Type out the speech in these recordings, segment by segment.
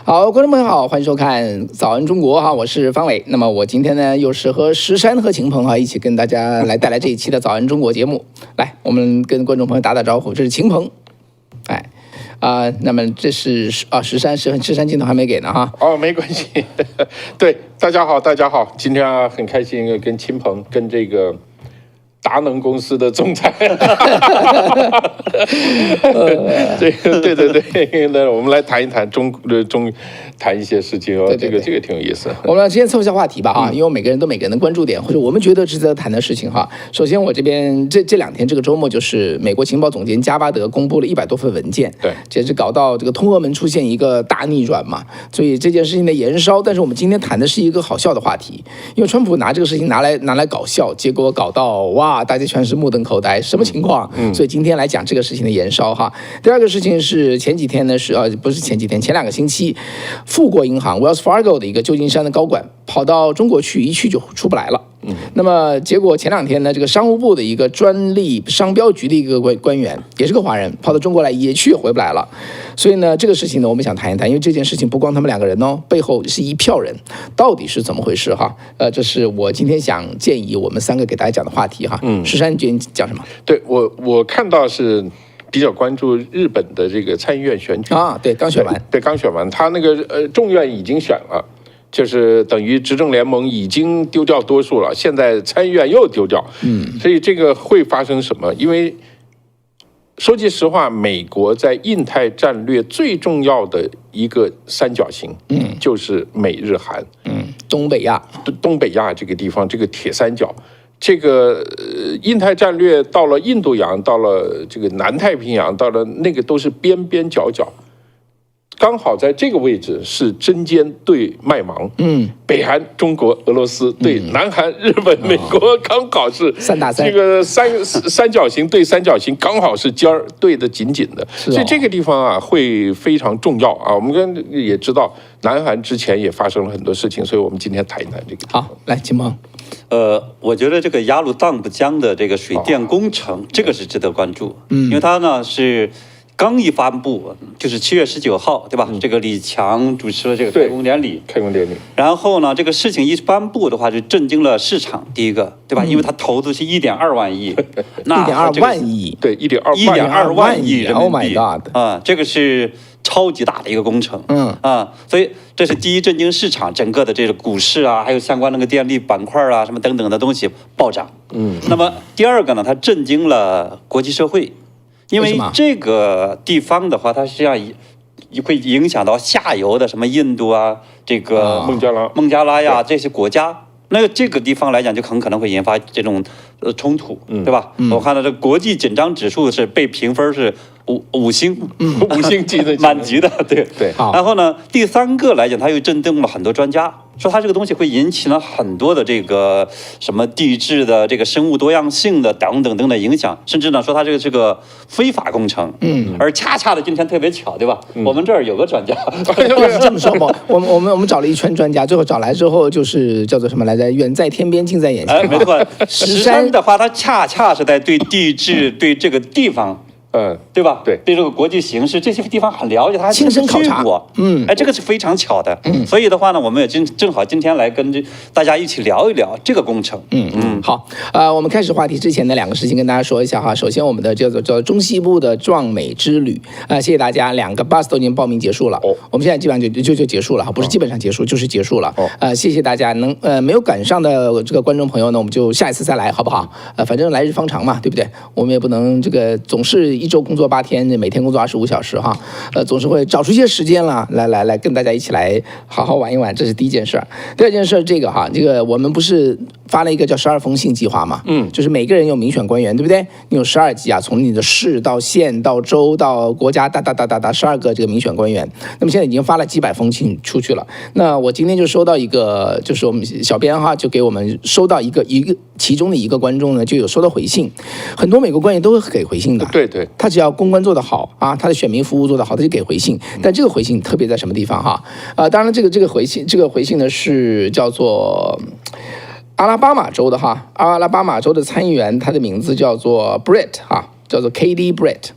好，观众朋友好，欢迎收看《早安中国》哈，我是方伟。那么我今天呢，又是和石山和秦鹏哈一起跟大家来带来这一期的《早安中国》节目。来，我们跟观众朋友打打招呼，这是秦鹏，哎。那么这是石山镜头还没给呢哈。哦，没关系。对，大家好，大家好，今天很开心跟秦鹏跟这个达能公司的总裁，这个对，那我们来谈一谈谈一些事情哦，这个挺有意思。我们今天凑一下话题吧啊，因为每个人的关注点，或者我们觉得值得谈的事情哈。首先，我这边这两天这个周末就是美国情报总监加巴德公布了100多份文件，对，简直搞到这个通俄门出现一个大逆转嘛。所以这件事情的延烧，但是我们今天谈的是一个好笑的话题，因为川普拿这个事情拿来搞笑，结果搞到哇，大家全是目瞪口呆，什么情况？所以今天来讲这个事情的延烧哈。第二个事情是前几天呢不是前几天，前2个星期。富国银行 Wells Fargo 的一个旧金山的高管跑到中国去，一去就出不来了。那么结果前2天呢，这个商务部的一个专利商标局的一个官员，也是个华人，跑到中国来也去也回不来了。所以呢，这个事情呢，我们想谈一谈，因为这件事情不光他们2个人哦，背后是一票人，到底是怎么回事哈？这是我今天想建议我们3个给大家讲的话题哈。石山，你觉得你讲什么？对我看到是。比较关注日本的这个参议院选举啊，对，刚选完，对，刚选完，他那个众院已经选了，就是等于执政联盟已经丢掉多数了，现在参议院又丢掉，所以这个会发生什么？因为说句实话，美国在印太战略最重要的一个三角形，就是美日韩，东北亚这个地方，这个铁三角。这个印太战略到了印度洋，到了这个南太平洋，到了那个都是边边角角，刚好在这个位置是针尖对麦芒。北韩、中国、俄罗斯对南韩、日本、美国，刚好是3打3，这个三角形对三角形，刚好是尖儿对得紧紧的。所以这个地方啊会非常重要啊。我们也知道，南韩之前也发生了很多事情，所以我们今天谈一谈这个。好，来，秦鹏。我觉得这个鸭绿当布江的这个水电工程，这个是值得关注。因为它呢是刚一发布，就是7月19号，对吧？这个李强主持了这个开工典礼。然后呢，这个事情一颁布的话，就震惊了市场。第一个，对吧？因为它投资是1.2万亿，那1.2万亿，对，1.2万亿人民币。Oh my god！ 这个是超级大的一个工程。所以这是第一，震惊市场，整个的这个股市啊，还有相关那个电力板块啊，什么等等的东西暴涨。那么第二个呢，它震惊了国际社会。因为这个地方的话，它实际上会影响到下游的什么印度啊，这个孟加拉呀这些国家。那这个地方来讲，就很可能会引发这种冲突，对吧？我看到这国际紧张指数是被评分是五星级的满级的，对。然后呢，第3个来讲，它又震动了很多专家，说它这个东西会引起了很多的这个什么地质的、这个生物多样性的等等的影响，甚至呢说它这个是个非法工程。而恰恰的今天特别巧，对吧？我们这儿有个专家，是这么说吧？我们找了一圈专家，最后找来之后就是叫做什么来着？远在天边，近在眼前。没错，石山的话，它恰恰是在对地质、对这个地方。对吧？对这个国际形势这些地方很了解，他亲身考察过。这个是非常巧的。所以的话呢，我们也正好今天来跟大家一起聊一聊这个工程。好，我们开始话题之前的2个事情跟大家说一下哈。首先，我们的叫中西部的壮美之旅谢谢大家，2个 bus 都已经报名结束了。我们现在基本上就结束了哈，不是基本上结束，就是结束了。谢谢大家，没有赶上的这个观众朋友呢，我们就下一次再来，好不好？反正来日方长嘛，对不对？我们也不能这个总是1周工作8天，每天工作25小时哈，总是会找出一些时间了，来跟大家一起来好好玩一玩，这是第一件事。第二件事，这个我们不是发了一个叫12封信计划嘛？就是每个人有民选官员，对不对？你有12级啊，从你的市到县到州到国家，哒12个这个民选官员。那么现在已经发了几百封信出去了。那我今天就收到一个，就是我们小编就给我们收到一个其中的一个观众呢就有收到回信，很多美国官员都会给回信的。对，他只要公关做得好啊，他的选民服务做得好，他就给回信。但这个回信特别在什么地方哈？当然这个回信呢是叫做阿拉巴马州的阿拉巴马州的参议员，他的名字叫做 Brett 叫做 KD Brett。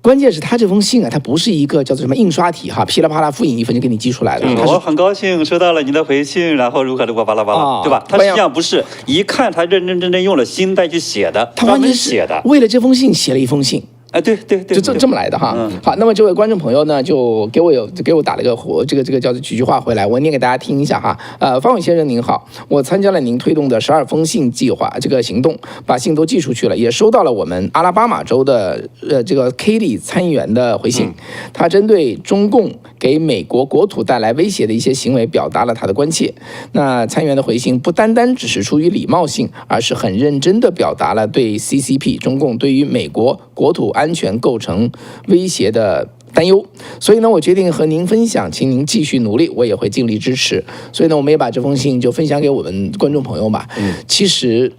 关键是他这封信啊，它不是一个叫做什么印刷体哈，噼里啪啦复印一份就给你寄出来了。我很高兴收到了您的回信，然后如何巴拉巴拉，对吧？他实际上不是，一看他认认真真用了心再去写的，他完全是为了这封信写了一封信。哎，对，就这么来的哈。好，那么这位观众朋友呢，就给我打了个这个叫做几句话回来，我念给大家听一下哈。方伟先生您好，我参加了您推动的12封信计划这个行动，把信都寄出去了，也收到了我们阿拉巴马州的这个 Katie 参议员的回信，他针对中共给美国国土带来威胁的一些行为表达了他的关切。那参议员的回信不单单只是出于礼貌性，而是很认真地表达了对 CCP 中共对于美国国土安全构成威胁的担忧，所以呢，我决定和您分享，请您继续努力，我也会尽力支持。所以呢，我们也把这封信就分享给我们观众朋友吧。其实，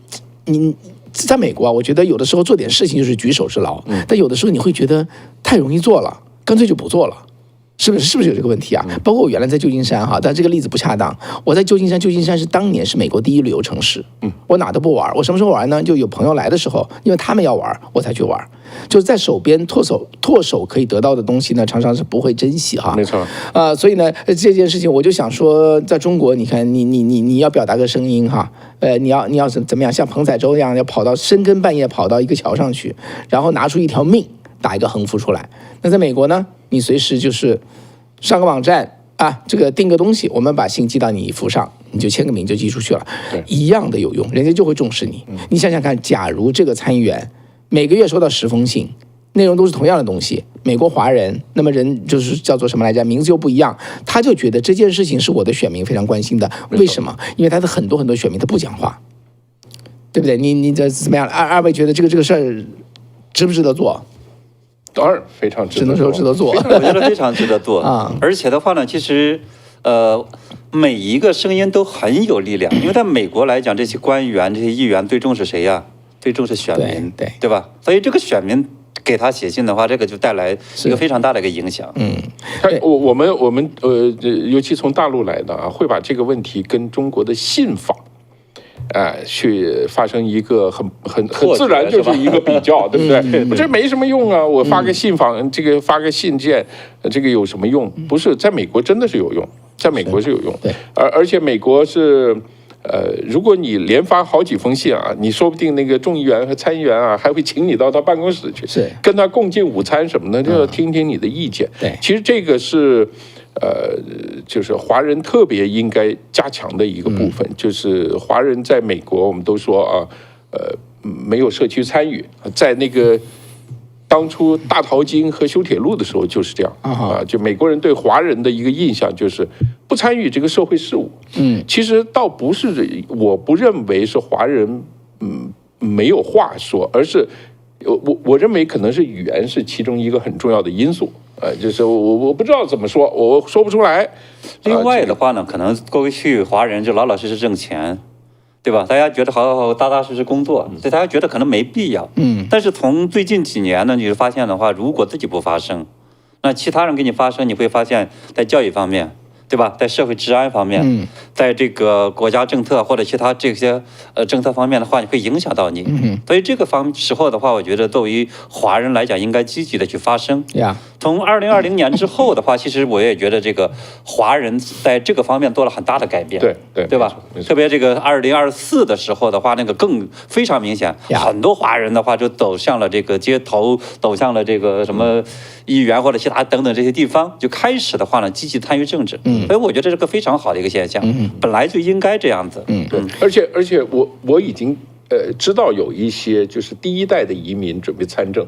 您在美国啊，我觉得有的时候做点事情就是举手之劳，但有的时候你会觉得太容易做了，干脆就不做了。是不是有这个问题啊？包括我原来在旧金山哈，但这个例子不恰当。我在旧金山是当年是美国第一旅游城市。我哪都不玩，我什么时候玩呢？就有朋友来的时候，因为他们要玩，我才去玩。就是在手边唾手可以得到的东西呢，常常是不会珍惜哈。没错。所以呢，这件事情我就想说，在中国，你看你要表达个声音哈，你要怎么样？像彭载舟一样，要跑到深更半夜跑到一个桥上去，然后拿出一条命打一个横幅出来。那在美国呢？你随时就是上个网站啊，这个订个东西，我们把信寄到你府上，你就签个名就寄出去了，一样的有用，人家就会重视你。你想想看，假如这个参议员每个月收到10封信，内容都是同样的东西，美国华人，那么人就是叫做什么来着，名字又不一样，他就觉得这件事情是我的选民非常关心的。为什么？因为他的很多选民他不讲话，对不对？你这怎么样？二位觉得这个事儿值不值得做？当然非常值得做，只能说值得做，我觉得非常值得做啊！而且的话呢，其实每一个声音都很有力量，因为在美国来讲，这些官员、这些议员最重视谁呀？最重视选民，对吧？所以这个选民给他写信的话，这个就带来一个非常大的一个影响。我们尤其从大陆来的啊，会把这个问题跟中国的信访。去发生一个很自然就是一个比较，对不对？这没什么用啊，我发个信访，这个发个信件，这个有什么用？不是，在美国真的是有用，在美国是有用。对，而且美国是，如果你连发好几封信啊，你说不定那个众议员和参议员啊，还会请你到他办公室去，是跟他共进午餐什么的，就要听听你的意见。对，其实这个是。就是华人特别应该加强的一个部分，就是华人在美国，我们都说啊，没有社区参与，在那个当初大淘金和修铁路的时候就是这样啊，就美国人对华人的一个印象就是不参与这个社会事务。其实倒不是，我不认为是华人没有话说，而是我认为可能是语言是其中一个很重要的因素。就是我不知道怎么说，我说不出来。另外的话呢，可能过去华人就老老实实挣钱，对吧？大家觉得好踏踏实实工作，所以大家觉得可能没必要。但是从最近几年呢，你就发现的话，如果自己不发声，那其他人给你发声，你会发现在教育方面，对吧？在社会治安方面，在这个国家政策或者其他这些政策方面的话，你会影响到你。所以这个时候的话，我觉得作为华人来讲，应该积极的去发声。从2020年之后的话，其实我也觉得这个华人在这个方面做了很大的改变，对吧？特别这个2024的时候的话，那个更非常明显，很多华人的话就走向了这个街头，走向了这个什么议员或者其他等等这些地方，就开始的话呢，积极参与政治。所以我觉得这是个非常好的一个现象，本来就应该这样子。对，而且我已经知道有一些就是第一代的移民准备参政。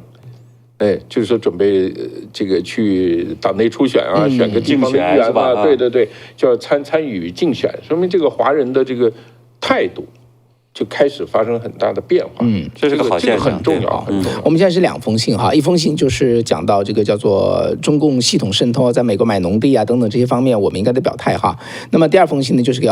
就是说准备这个去党内初选啊，选个地方的议员啊，对，就要参与竞选，说明这个华人的这个态度就开始发生很大的变化。这是个好现象，很重要。我们现在是2封信哈，一封信就是讲到这个叫做中共系统渗透，在美国买农地啊等等这些方面，我们应该的表态哈。那么第2封信呢，就是给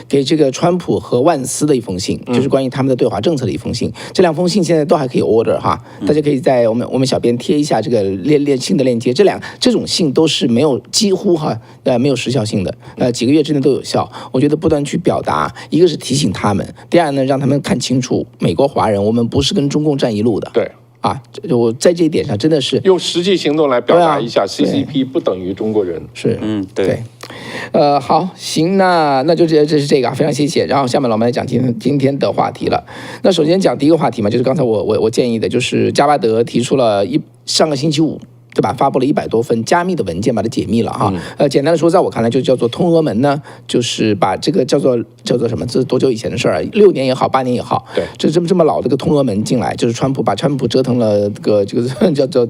给这个川普和万斯的一封信，就是关于他们的对华政策的一封信。这2封信现在都还可以 order 哈，大家可以在我们小编贴一下这个信的链接。这种信都是几乎没有时效性的，几个月之内都有效。我觉得不断去表达，一个是提醒他们，第二呢，让他们看清楚美国华人，我们不是跟中共站一路的。对。啊，我在这一点上真的是用实际行动来表达一下 ，CCP 不等于中国人。是，对。好，行，那就这是这个啊，非常谢谢。然后下面我们来讲今天的话题了。那首先讲第一个话题嘛，就是刚才我建议的，就是加巴德提出了上个星期五，对吧？发布了100多份加密的文件，把它解密了哈。简单的说，在我看来就叫做通俄门呢，就是把这个叫做什么？这是多久以前的事儿？6年也好，8年也好，对，这么老的一个通俄门进来，就是川普折腾了这个叫做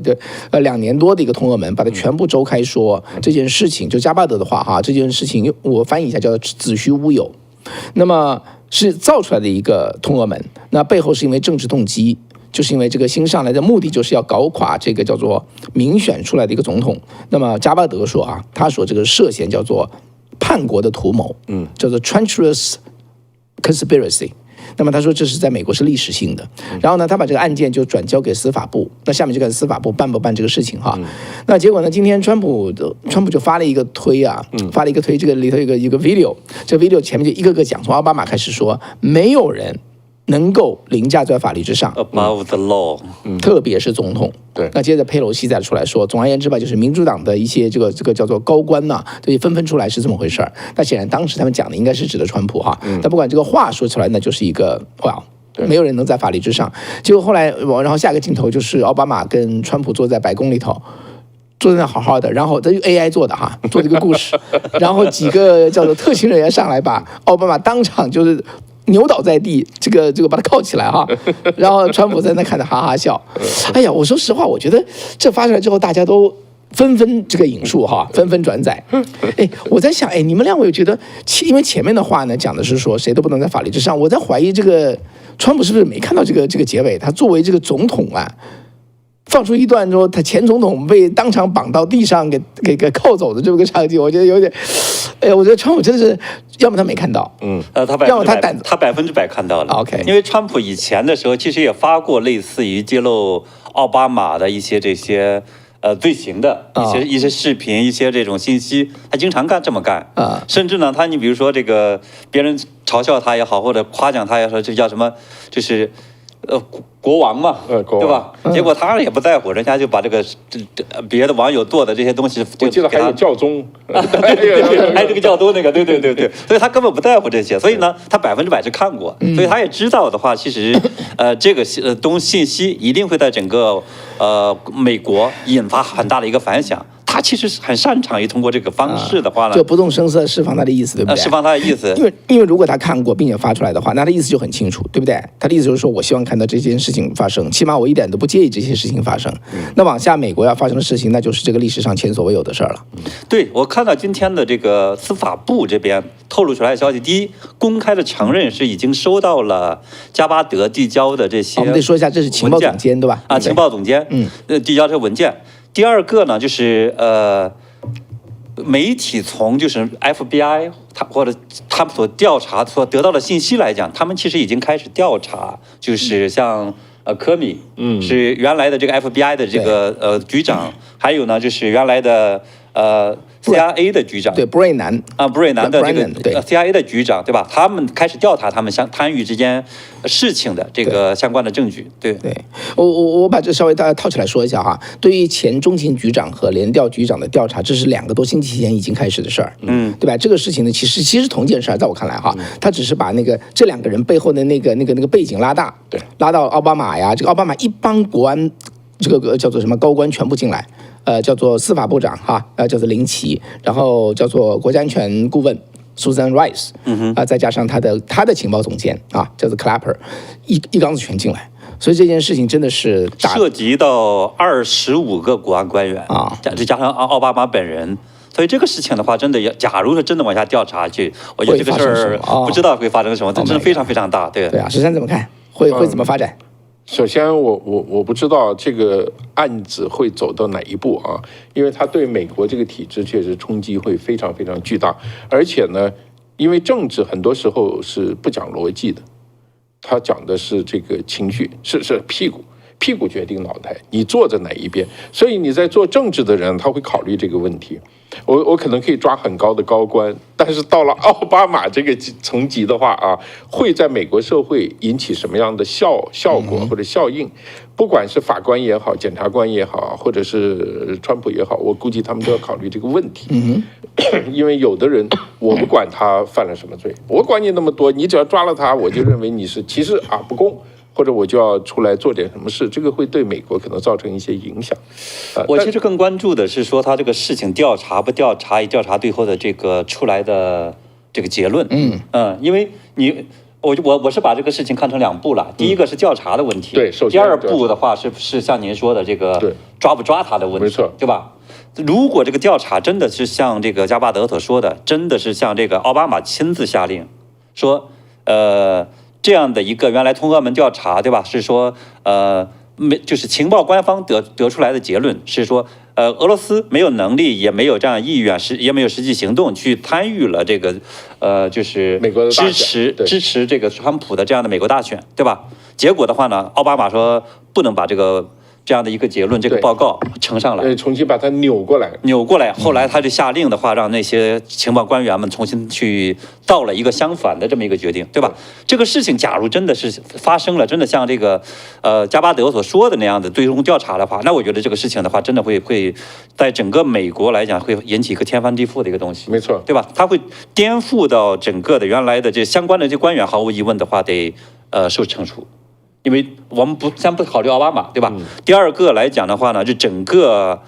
2年多的一个通俄门，把它全部周开说这件事情，就加巴德的话哈，这件事情我翻译一下叫子虚乌有，那么是造出来的一个通俄门，那背后是因为政治动机。就是因为这个新上来的目的就是要搞垮这个叫做民选出来的一个总统。那么加巴德说啊，他说这个涉嫌叫做叛国的图谋，叫做 treacherous conspiracy。那么他说这是在美国是历史性的。然后呢，他把这个案件就转交给司法部，那下面就看司法部办不办这个事情哈。那结果呢，今天川普就发了一个推啊，发了一个推，这个里头一个 video， 这 video 前面就一个个讲，从奥巴马开始说，没有人能够凌驾在法律之上 ，above the law，特别是总统。对，那接着佩洛西再出来说，总而言之吧，就是民主党的一些这个叫做高官呐，对，纷纷出来是这么回事儿。那显然当时他们讲的应该是指的川普哈，但不管这个话说出来呢，就是一个哇。没有人能在法律之上。结果后来，然后下个镜头就是奥巴马跟川普坐在白宫里头。坐在那好好的，然后这就 AI 做的哈，做这个故事，然后几个叫做特勤人员上来把奥巴马当场就是扭倒在地，这个把他铐起来哈，然后川普在那看着哈哈笑。哎呀，我说实话，我觉得这发出来之后，大家都纷纷这个引述哈，纷纷转载。哎，我在想，哎，你们两位觉得，因为前面的话呢讲的是说谁都不能在法律之上，我在怀疑这个川普是不是没看到这个结尾？他作为这个总统啊。放出一段说他前总统被当场绑到地上给铐走的这么个场景，我觉得有点，哎呀，我觉得川普真的是，要么他没看到，他100%看到了。OK， 因为川普以前的时候其实也发过类似于揭露奥巴马的一些这些罪行的一些视频、一些这种信息，他经常这么干啊。甚至呢，你比如说这个别人嘲笑他也好，或者夸奖他也好，这叫什么？就是国王嘛，对吧？结果他也不在乎，人家就把这个别的网友做的这些东西，我记得还有教宗，还有这个教宗那个，对，所以他根本不在乎这些，所以呢，他100%是看过，所以他也知道的话，其实这个信息一定会在整个美国引发很大的一个反响。他其实很擅长于通过这个方式的话呢，就不动声色释放他的意思，对不对？释放他的意思，因为如果他看过并且发出来的话，那他的意思就很清楚，对不对？他的意思就是说我希望看到这件事情发生，起码我一点都不介意这些事情发生。那往下美国要发生的事情，那就是这个历史上前所未有的事儿了。对，我看到今天的这个司法部这边透露出来的消息，第一，公开的承认是已经收到了加巴德递交的这些，我们得说一下，这是情报总监对吧？啊，情报总监，递交这个文件。第二个呢，就是媒体从就是 FBI 或者他们所调查所得到的信息来讲，他们其实已经开始调查，就是像科米，是原来的这个 FBI 的这个局长，还有呢就是原来的CIA 的局长，对，布瑞南的这个 CIA 的局长，对吧？他们开始调查他们参与这件事情的这个相关的证据。对，我把这稍微大家套起来说一下哈。对于前中情局长和联调局长的调查，这是2个多星期前已经开始的事儿，对吧？这个事情呢，其实同一件事儿，在我看来哈，他只是把这2个人背后的那个背景拉大，对，拉到奥巴马呀，这个奥巴马一帮国安这个叫做什么高官全部进来。叫做司法部长哈，叫做林奇，然后叫做国家安全顾问 Susan Rice，再加上他的情报总监啊，叫做 Clapper， 一缸子全进来，所以这件事情真的是涉及到25个国安官员啊，再加上奥巴马本人。所以这个事情的话，真的假如是真的往下调查去，我觉得这个事儿不知道会发生什么，真的非常非常大。对啊，13怎么看？会怎么发展？首先我不知道这个案子会走到哪一步啊，因为它对美国这个体制确实冲击会非常非常巨大，而且呢，因为政治很多时候是不讲逻辑的，它讲的是这个情绪，是屁股，屁股决定脑袋，你坐在哪一边。所以你在做政治的人，他会考虑这个问题。我可能可以抓很高的高官，但是到了奥巴马这个层级的话啊，会在美国社会引起什么样的效果或者效应？不管是法官也好，检察官也好，或者是川普也好，我估计他们都要考虑这个问题。因为有的人，我不管他犯了什么罪，我管你那么多，你只要抓了他，我就认为你是歧视啊，不公。或者我就要出来做点什么事，这个会对美国可能造成一些影响。我其实更关注的是说，他这个事情调查不调查，调查最后的这个出来的这个结论。因为我是把这个事情看成2步了，第一个是调查的问题，对，首先第二步的话是像您说的这个抓不抓他的问题，没错，对吧？如果这个调查真的是像这个加巴德所说的，真的是像这个奥巴马亲自下令说，这样的一个原来通俄门调查，对吧？是说，就是情报官方得出来的结论是说，俄罗斯没有能力，也没有这样意愿，也没有实际行动去参与了这个，就是美国的支持这个川普的这样的美国大选，对吧？结果的话呢，奥巴马说不能把这样的一个结论，这个报告呈上来，重新把它扭过来。后来他就下令的话，让那些情报官员们重新去到了一个相反的这么一个决定，对吧？这个事情假如真的是发生了，真的像这个加巴德所说的那样的最终调查的话，那我觉得这个事情的话，真的会在整个美国来讲会引起一个天翻地覆的一个东西，没错，对吧？它会颠覆到整个的原来的这相关的这官员，毫无疑问的话得受惩处。因为我们先不考虑奥巴马，对吧？第二个来讲的话呢，就整个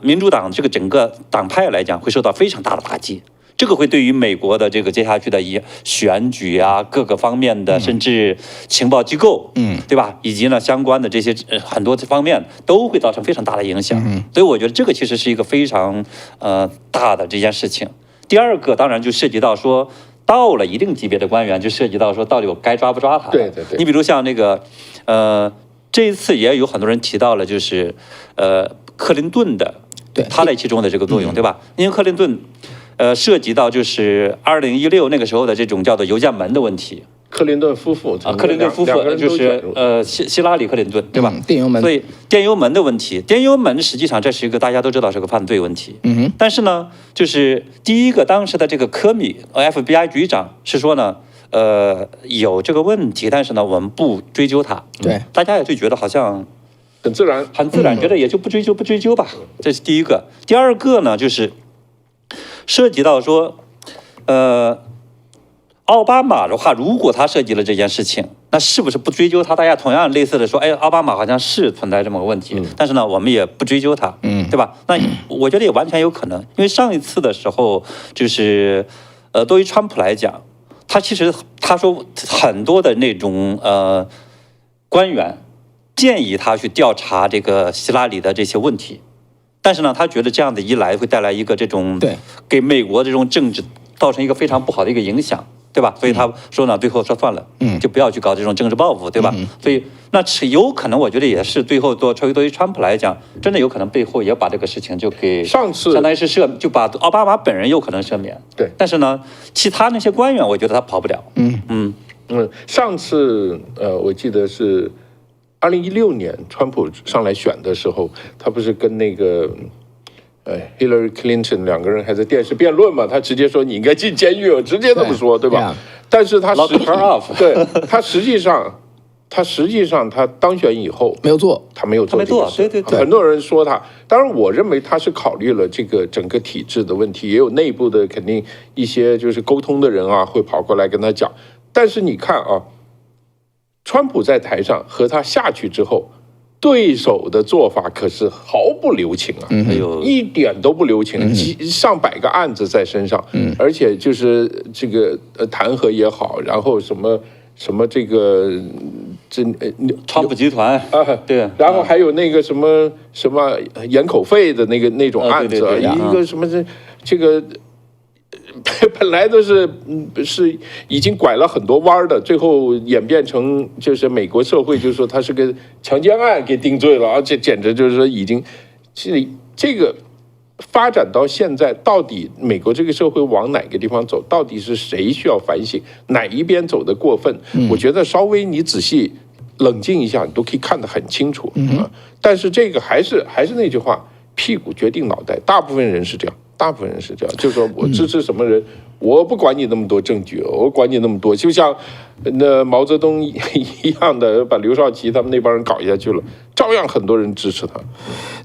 民主党这个整个党派来讲会受到非常大的打击，这个会对于美国的这个接下去的选举啊各个方面的，甚至情报机构，对吧？以及呢相关的这些很多方面都会造成非常大的影响。所以我觉得这个其实是一个非常大的这件事情。第二个当然就涉及到说，到了一定级别的官员，就涉及到说到底我该抓不抓他。对。你比如像那个这一次也有很多人提到了，就是克林顿的他在其中的这个作用，对吧？因为克林顿涉及到就是2016那个时候的这种叫做邮件门的问题。克林顿夫妇就是希拉里克林顿，对吧？电邮门，所以电邮门的问题，电邮门实际上这是一个大家都知道是个犯罪问题。但是呢，就是第一个当时的这个科米FBI 局长是说呢，有这个问题，但是呢我们不追究他。对，大家也就觉得好像很自然，觉得也就不追究吧。这是第一个。第二个呢，就是涉及到说，奥巴马的话，如果他涉及了这件事情，那是不是不追究他？大家同样类似的说，哎，奥巴马好像是存在这么个问题，但是呢，我们也不追究他，对吧？那我觉得也完全有可能，因为上一次的时候，就是对于川普来讲，他其实他说很多的那种官员建议他去调查这个希拉里的这些问题，但是呢，他觉得这样的一来会带来一个这种给美国这种政治造成一个非常不好的一个影响。对吧？所以他说呢，最后说算了，就不要去搞这种政治报复，对吧？所以那有可能，我觉得也是最后对于川普来讲，真的有可能背后也把这个事情就给上次相当于是就把奥巴马本人有可能赦免，对。但是呢，其他那些官员，我觉得他跑不了。上次我记得是2016年川普上来选的时候，他不是跟那个。Hillary Clinton 两个人还在电视辩论嘛，他直接说你应该进监狱，直接这么说，对吧？但是他实际上他当选以后没有做，他没有做这个事，对，很多人说他，当然我认为他是考虑了这个整个体制的问题，也有内部的肯定一些就是沟通的人啊会跑过来跟他讲，但是你看啊，川普在台上和他下去之后。对手的做法可是毫不留情啊，一点都不留情，上百个案子在身上，而且就是这个弹劾也好，然后什么这个川普集团啊，对，然后还有那个什么掩口费的那种案子，一个什么这个。本来都是已经拐了很多弯的，最后演变成就是美国社会就说他是个强奸案给定罪了，而且简直就是说已经，这个发展到现在，到底美国这个社会往哪个地方走？到底是谁需要反省？哪一边走的过分？我觉得稍微你仔细冷静一下，你都可以看得很清楚啊。但是这个还是那句话，屁股决定脑袋，大部分人是这样，就是说我支持什么人，我不管你那么多证据，我管你那么多，就像那毛泽东一样的，把刘少奇他们那帮人搞下去了，照样很多人支持他。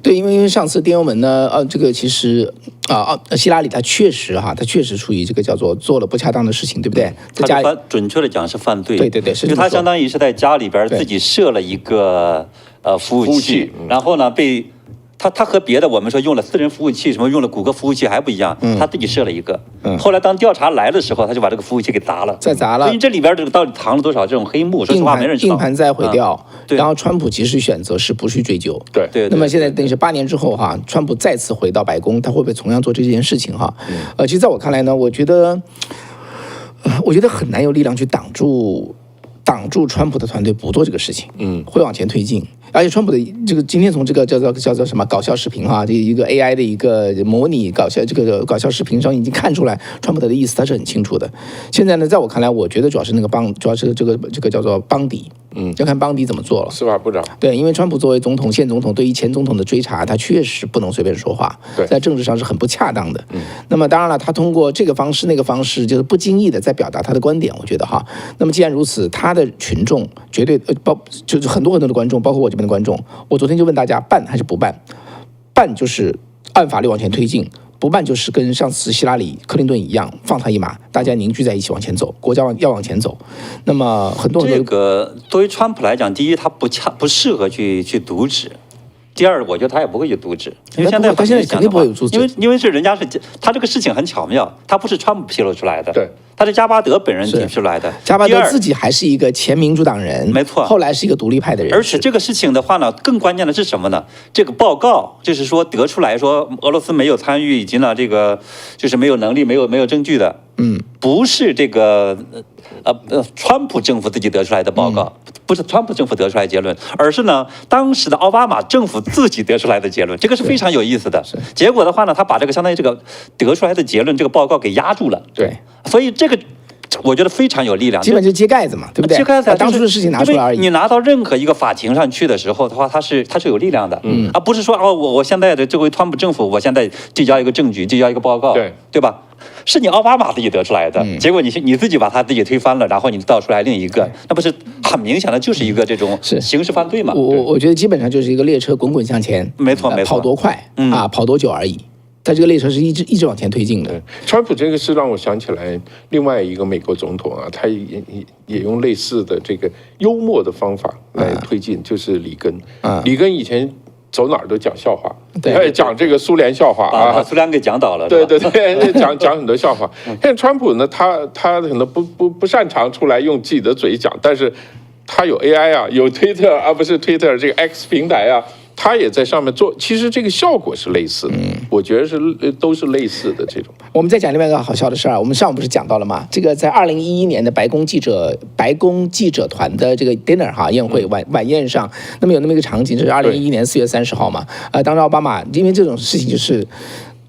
对，因为上次电邮门呢，这个其实希拉里他确实处于这个叫做做了不恰当的事情，对不对？在家里准确的讲是犯罪。对，就他相当于是在家里边自己设了一个服务器，然后呢被。他和别的我们说用了私人服务器，什么用了谷歌服务器还不一样，他自己设了一个。后来当调查来的时候，他就把这个服务器给砸了。所以这里边这个到底藏了多少这种黑幕？说实话，没人知道。硬盘再毁掉，然后川普及时选择是不去追究。对。那么现在等于是8年之后川普再次回到白宫，他会不会同样做这件事情其实在我看来呢，我觉得很难有力量去挡住川普的团队不做这个事情，会往前推进。而且川普的这个今天从这个叫做什么搞笑视频这一个 AI 的一个模拟搞笑视频上已经看出来川普的意思他是很清楚的。现在呢，在我看来，我觉得主要是这个叫做邦迪，要看邦迪怎么做了。司法部长。对，因为川普作为总统，现总统对于前总统的追查，他确实不能随便说话，在政治上是很不恰当的。那么当然了，他通过这个方式那个方式，就是不经意的在表达他的观点，我觉得那么既然如此，他的群众绝对就是很多的观众，包括我这边的观众，我昨天就问大家办还是不办？办就是按法律往前推进，不办就是跟上次希拉里、克林顿一样，放他一马，大家凝聚在一起往前走，国家要往前走。那么很多这个对于川普来讲，第一他不适合去阻止。第二，我觉得他也不会去阻止，因为他现在肯定不会有阻止，因为是人家是他这个事情很巧妙，他不是川普披露出来的，对，他是加巴德本人提出来的。加巴德自己还是一个前民主党人，没错，后来是一个独立派的人。而且这个事情的话呢，更关键的是什么呢？这个报告就是说得出来说俄罗斯没有参与，以及呢这个就是没有能力、没有证据的，不是这个川普政府自己得出来的报告。不是川普政府得出来的结论，而是呢当时的奥巴马政府自己得出来的结论，这个是非常有意思的。结果的话呢，他把这个相当于这个得出来的结论这个报告给压住了。对，所以这个我觉得非常有力量，基本就揭盖子嘛，对不对？揭盖子，把当初的事情拿出来而已。你拿到任何一个法庭上去的时候的话，它是有力量的，而不是说我现在的这回川普政府，我现在递交一个证据，递交一个报告，对吧？是你奥巴马自己得出来的，结果你自己把他自己推翻了，然后你倒出来另一个，那不是很明显的就是一个这种刑事犯罪嘛？我觉得基本上就是一个列车滚滚向前，没错，跑多快跑多久而已。它这个列车是一直往前推进的。川普这个是让我想起来另外一个美国总统他也用类似的这个幽默的方法来推进，就是里根。里根以前走哪儿都讲笑话，讲这个苏联笑话把苏联给讲倒了。对，讲很多笑话。现在川普呢，他可能不擅长出来用自己的嘴讲，但是他有 AI 有 Twitter 不是 Twitter 这个 X 平台他也在上面做，其实这个效果是类似的，我觉得都是类似的这种。我们再讲另外一个好笑的事儿，我们上午不是讲到了吗？这个在2011年的白宫记者团的这个 dinner 宴会晚宴上，那么有那么一个场景，就是2011年4月30号嘛，当时奥巴马因为这种事情就是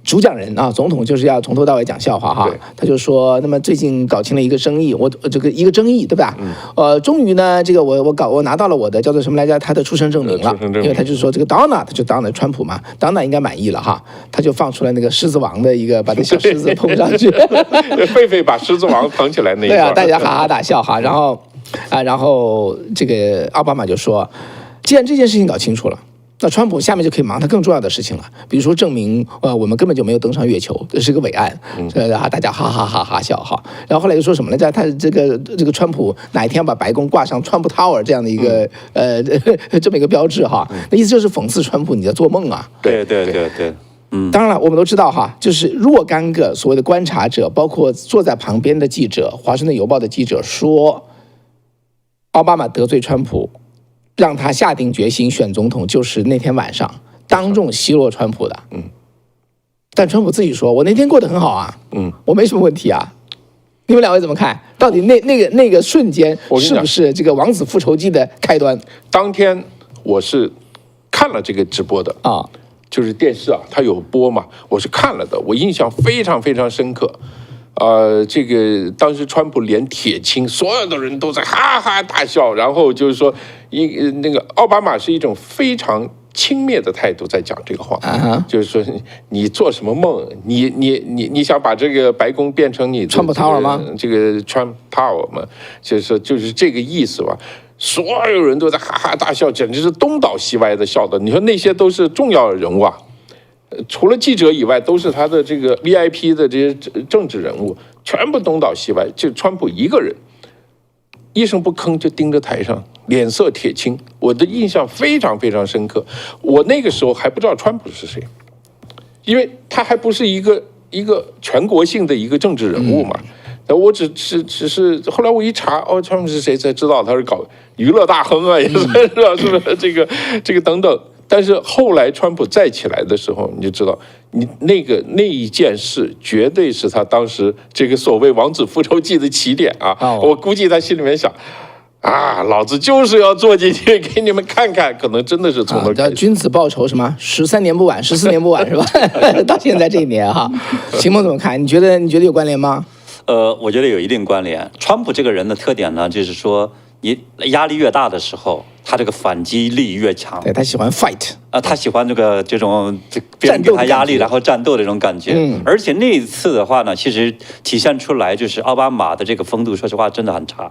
主讲人总统就是要从头到尾讲笑话他就说，那么最近搞清了一个争议，这个一个争议对吧？终于呢，这个我拿到了我的叫做什么来着？他的出生证明了，因为他就是说这个 Donna 他就Donna 川普嘛 ，Donna 应该满意了他就放出来那个狮子王的一个把那小狮子捧上去，狒狒把狮子王捧起来那一对大家哈哈大笑然后这个奥巴马就说，既然这件事情搞清楚了。那川普下面就可以忙他更重要的事情了，比如说证明我们根本就没有登上月球，这是个伪案，大家哈哈笑然后后来又说什么来着？他这个川普哪一天要把白宫挂上川普 Tower 这样的一个这么一个标志那意思就是讽刺川普你在做梦啊。对。当然了，我们都知道就是若干个所谓的观察者，包括坐在旁边的记者，华盛顿邮报的记者说，奥巴马得罪川普。让他下定决心选总统，就是那天晚上当众奚落川普的。但川普自己说，我那天过得很好我没什么问题你们两位怎么看？到底那个瞬间是不是这个王子复仇记的开端？当天我是看了这个直播的就是电视他有播嘛，我是看了的，我印象非常非常深刻。这个当时川普连铁青，所有的人都在哈哈大笑，然后就是说那个奥巴马是一种非常轻蔑的态度在讲这个话，就是说你做什么梦？你想把这个白宫变成你的川普 Tower 吗？这个Trump Tower 嘛，就是这个意思吧。所有人都在哈哈大笑，简直是东倒西歪的笑的。你说那些都是重要人物啊，除了记者以外，都是他的这个 VIP 的这些政治人物，全部东倒西歪，就川普一个人一声不吭就盯着台上，脸色铁青。我的印象非常非常深刻。我那个时候还不知道川普是谁，因为他还不是一个全国性的一个政治人物嘛。我只是后来我一查，川普是谁才知道他是搞娱乐大亨啊，也是是吧？是不是这个等等？但是后来川普再起来的时候，你就知道，你那一件事绝对是他当时这个所谓王子复仇记的起点啊！我估计他心里面想。老子就是要坐进去给你们看看，可能真的是从那叫君子报仇什么13年不晚，14年不晚是吧？到现在这一年哈，秦梦怎么看？你觉得有关联吗？我觉得有一定关联。川普这个人的特点呢，就是说你压力越大的时候，他这个反击力越强。对，他喜欢 fight 他喜欢这种别人给他压力，然后战斗的这种感觉。而且那一次的话呢，其实体现出来就是奥巴马的这个风度，说实话真的很差。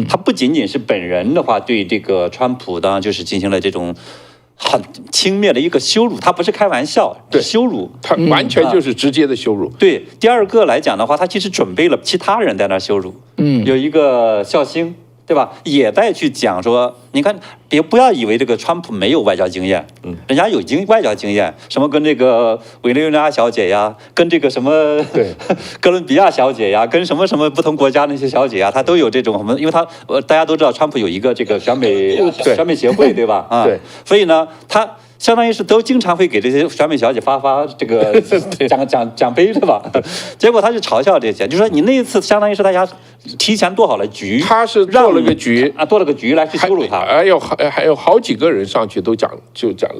他不仅仅是本人的话对这个川普呢，就是进行了这种很轻蔑的一个羞辱，他不是开玩笑，对，羞辱，他完全就是直接的羞辱。对，第二个来讲的话，他其实准备了其他人在那羞辱。有一个笑星，对吧？也在去讲说，你看，不要以为这个川普没有外交经验，人家有外交经验，什么跟这个委内瑞拉小姐呀，跟这个什么哥伦比亚小姐呀，跟什么不同国家那些小姐呀，他都有这种什么，因为他大家都知道川普有一个这个选美协会，对吧？对，所以呢，他相当于是都经常会给这些选美小姐发这个奖杯，对吧？结果他就嘲笑这些，就说你那一次相当于是大家提前做好了局，他是做了个局做了个局来去羞辱他。还有好几个人上去都讲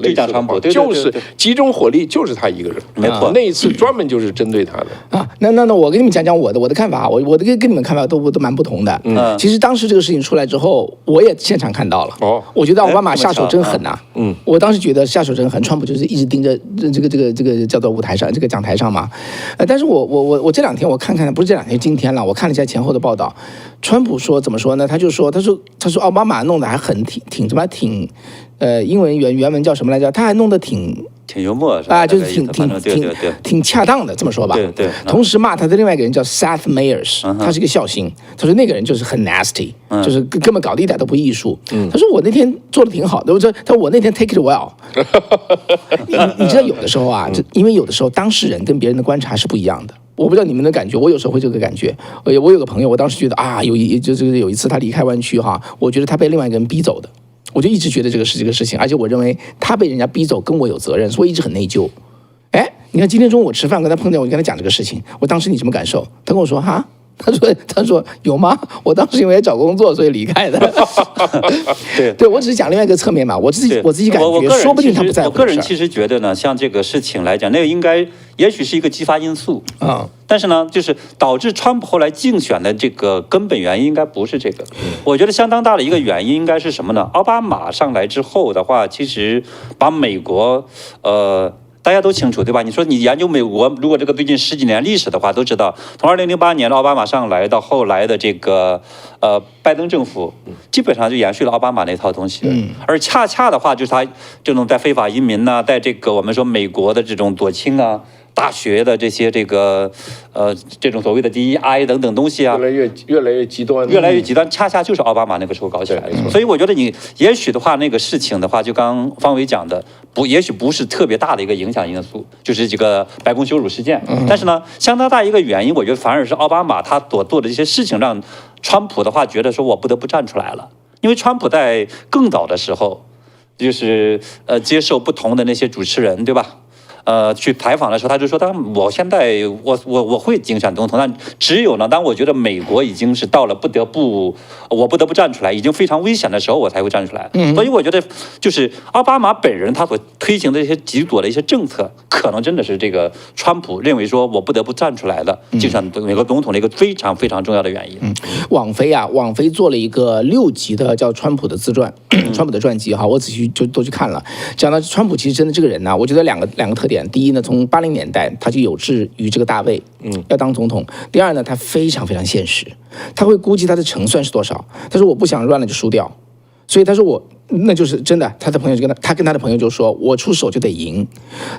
类似的话，就是集中火力就是他一个人，没错。那一次专门就是针对他的啊。那我跟你们讲我的看法，我的跟你们看法都蛮不同的。其实当时这个事情出来之后，我也现场看到了。我觉得奥巴马下手真狠呐。我当时觉得下手真狠，川普就是一直盯着这个叫做舞台上这个讲台上嘛。但是我这两天我看不是这两天，今天了，我看了一下前后的报道。川普说怎么说呢？他说奥巴马弄得还很挺英文原文叫什么来着？他还弄得挺幽默就是挺恰当的，这么说吧。对。同时骂他的另外一个人叫 Seth Meyers，他是一个笑星。他说那个人就是很 nasty，就是根本搞得一点都不艺术。他说我那天做的挺好的，他说我那天 take it well。你知道有的时候啊，因为有的时候当事人跟别人的观察是不一样的。我不知道你们的感觉，我有时候会这个感觉。我有个朋友，我当时觉得有一次他离开湾区哈，我觉得他被另外一个人逼走的。我就一直觉得这个事情，而且我认为他被人家逼走跟我有责任，所以我一直很内疚。你看今天中午我吃饭跟他碰见，我就跟他讲这个事情，我当时你什么感受？他跟我说哈。他说有吗？我当时因为找工作所以离开的。对，我只是讲另外一个侧面嘛，我自己感觉，说不定他不在乎。我个人其实觉得呢，像这个事情来讲，那个应该也许是一个激发因素啊。但是呢，就是导致川普后来竞选的这个根本原因应该不是这个。我觉得相当大的一个原因应该是什么呢？奥巴马上来之后的话，其实把美国大家都清楚，对吧？你说你研究美国，如果这个最近10几年历史的话，都知道，从2008年的奥巴马上来到后来的这个拜登政府，基本上就延续了奥巴马那套东西。而恰恰的话，就是他这种在非法移民呐，在这个我们说美国的这种左倾啊。大学的这些这种所谓的DEI 等等东西啊，越来越极端，恰恰就是奥巴马那个时候搞起来的。所以我觉得你也许的话，那个事情的话，就刚方伟讲的，也许不是特别大的一个影响因素，就是这个白宫羞辱事件。但是呢，相当大一个原因，我觉得反而是奥巴马他所做的这些事情，让川普的话觉得说我不得不站出来了，因为川普在更早的时候，就是接受不同的那些主持人，对吧？去采访的时候，他就说，我现在我会竞选总统，但只有呢，当我觉得美国已经是到了我不得不站出来，已经非常危险的时候，我才会站出来。所以我觉得，就是奥巴马本人他所推行的一些极左的一些政策，可能真的是这个川普认为说我不得不站出来的竞选美国总统的一个非常非常重要的原因。网飞做了一个6集的叫川普的自传，川普的传记哈，我仔细就都去看了。讲到川普其实真的这个人呢，我觉得两个特点。第一呢，从80年代他就有志于这个大位，要当总统。第二呢，他非常非常现实，他会估计他的成算是多少。他说我不想乱了就输掉，所以他说那就是真的。他的朋友就跟他的朋友就说，我出手就得赢。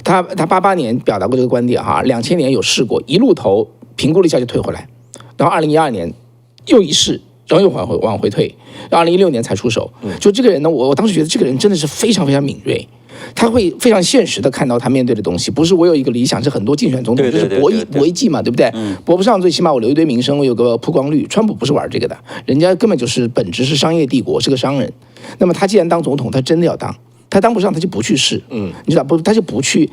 他88年表达过这个观点哈，2000年有试过，一路投，评估了一下就退回来，然后2012年又一试。然后又往回退，到2016年才出手。就这个人呢，我当时觉得这个人真的是非常非常敏锐，他会非常现实的看到他面对的东西，不是我有一个理想，是很多竞选总统就是博弈技嘛，对不对？博不上最起码我留一堆名声，我有个曝光率。川普不是玩这个的，人家根本就是本质是商业帝国，是个商人。那么他既然当总统，他真的要当，他当不上他就不去试，你知道不？他就不去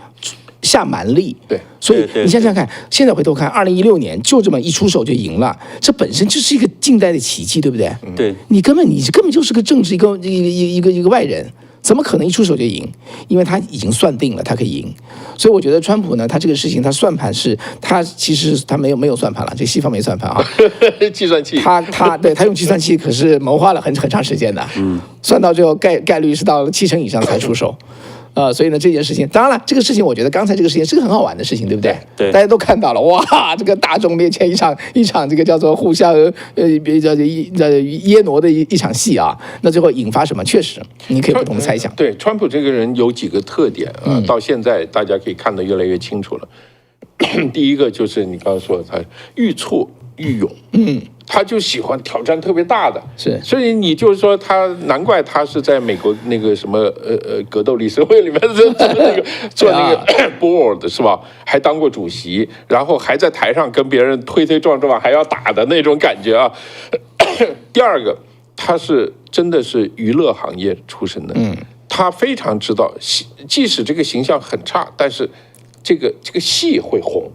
下蛮力，对，所以你想想看，现在回头看，2016年就这么一出手就赢了，这本身就是一个近代的奇迹，对不对？对，你根本就是个政治一个外人，怎么可能一出手就赢？因为他已经算定了，他可以赢。所以我觉得川普呢，他这个事情他算盘是，他其实他没有算盘了，这西方没算盘啊，计算器，他用计算器可是谋划了很长时间的，算到最后概率是到了70%以上才出手。所以呢，这件事情，当然了，这个事情我觉得刚才这个事情是个很好玩的事情，对不对？对，大家都看到了，哇，这个大众面前一场这个叫做互相耶挪的一场戏啊，那最后引发什么？确实，你可以不同的猜想。对，川普这个人有几个特点啊，到现在大家可以看得越来越清楚了。第一个就是你刚刚说的，他愈挫愈勇，他就喜欢挑战特别大的，是，所以你就是说他难怪他是在美国那个什么格斗理事会里面做那个board 是吧？还当过主席，然后还在台上跟别人推撞还要打的那种感觉啊。第二个，他是真的是娱乐行业出身的，他非常知道，即使这个形象很差，但是这个戏会红，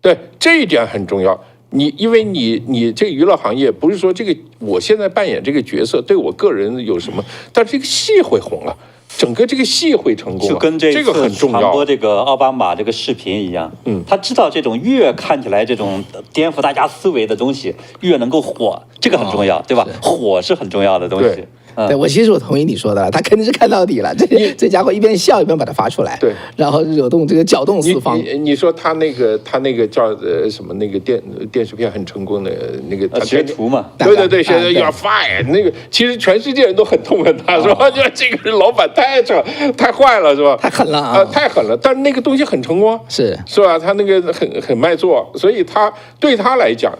对，这一点很重要。因为你这个娱乐行业不是说这个我现在扮演这个角色对我个人有什么，但是这个戏会红了，整个这个戏会成功，就跟这个很重要。传播这个奥巴马这个视频一样，他知道这种越看起来这种颠覆大家思维的东西越能够火，这个很重要，对吧？火是很重要的东西。对，其实我同意你说的了，他肯定是看到底了，这家伙一边笑一边把它发出来，对，然后惹动这个搅动四方。你说他那个叫什么那个电视片很成功的那个学徒嘛，对，现在要 fire 那个，其实全世界人都很痛恨他，是吧？就这个老板太坏了，是吧？太狠了啊，太狠了，但是那个东西很成功，是吧？他那个很卖座，所以对他来讲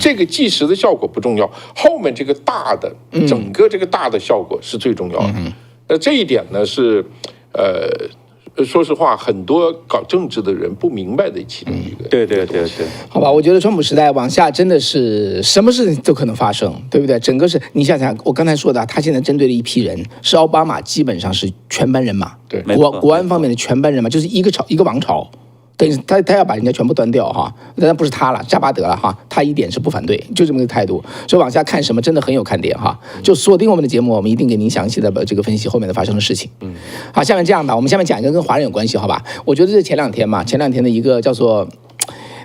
这个即时的效果不重要，后面这个大的整个这个大的效果是最重要的。这一点呢是说实话，很多搞政治的人不明白的其中一个。对。好吧，我觉得川普时代往下真的是什么事情都可能发生，对不对？整个是你想想，我刚才说的，他现在针对的一批人是奥巴马，基本上是全班人马，对，国安方面的全班人马，就是一个王朝。等于他要把人家全部端掉哈，当然不是他了，扎巴德了哈，他一点是不反对，就这么个态度。所以往下看什么真的很有看点哈，就锁定我们的节目，我们一定给您详细的这个分析后面的发生的事情。好，下面这样吧，我们下面讲一个跟华人有关系，好吧？我觉得这前两天的一个叫做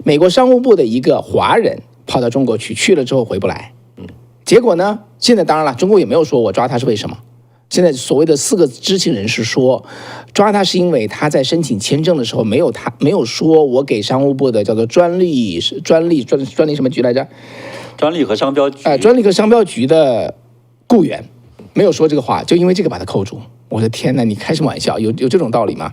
美国商务部的一个华人跑到中国去了之后回不来，结果呢，现在当然了，中国也没有说我抓他是为什么。现在所谓的4个知情人士说，抓他是因为他在申请签证的时候没有说我给商务部的叫做专利什么局来着？专利和商标局。专利和商标局的雇员没有说这个话，就因为这个把他扣住。我的天哪，你开什么玩笑？有这种道理吗？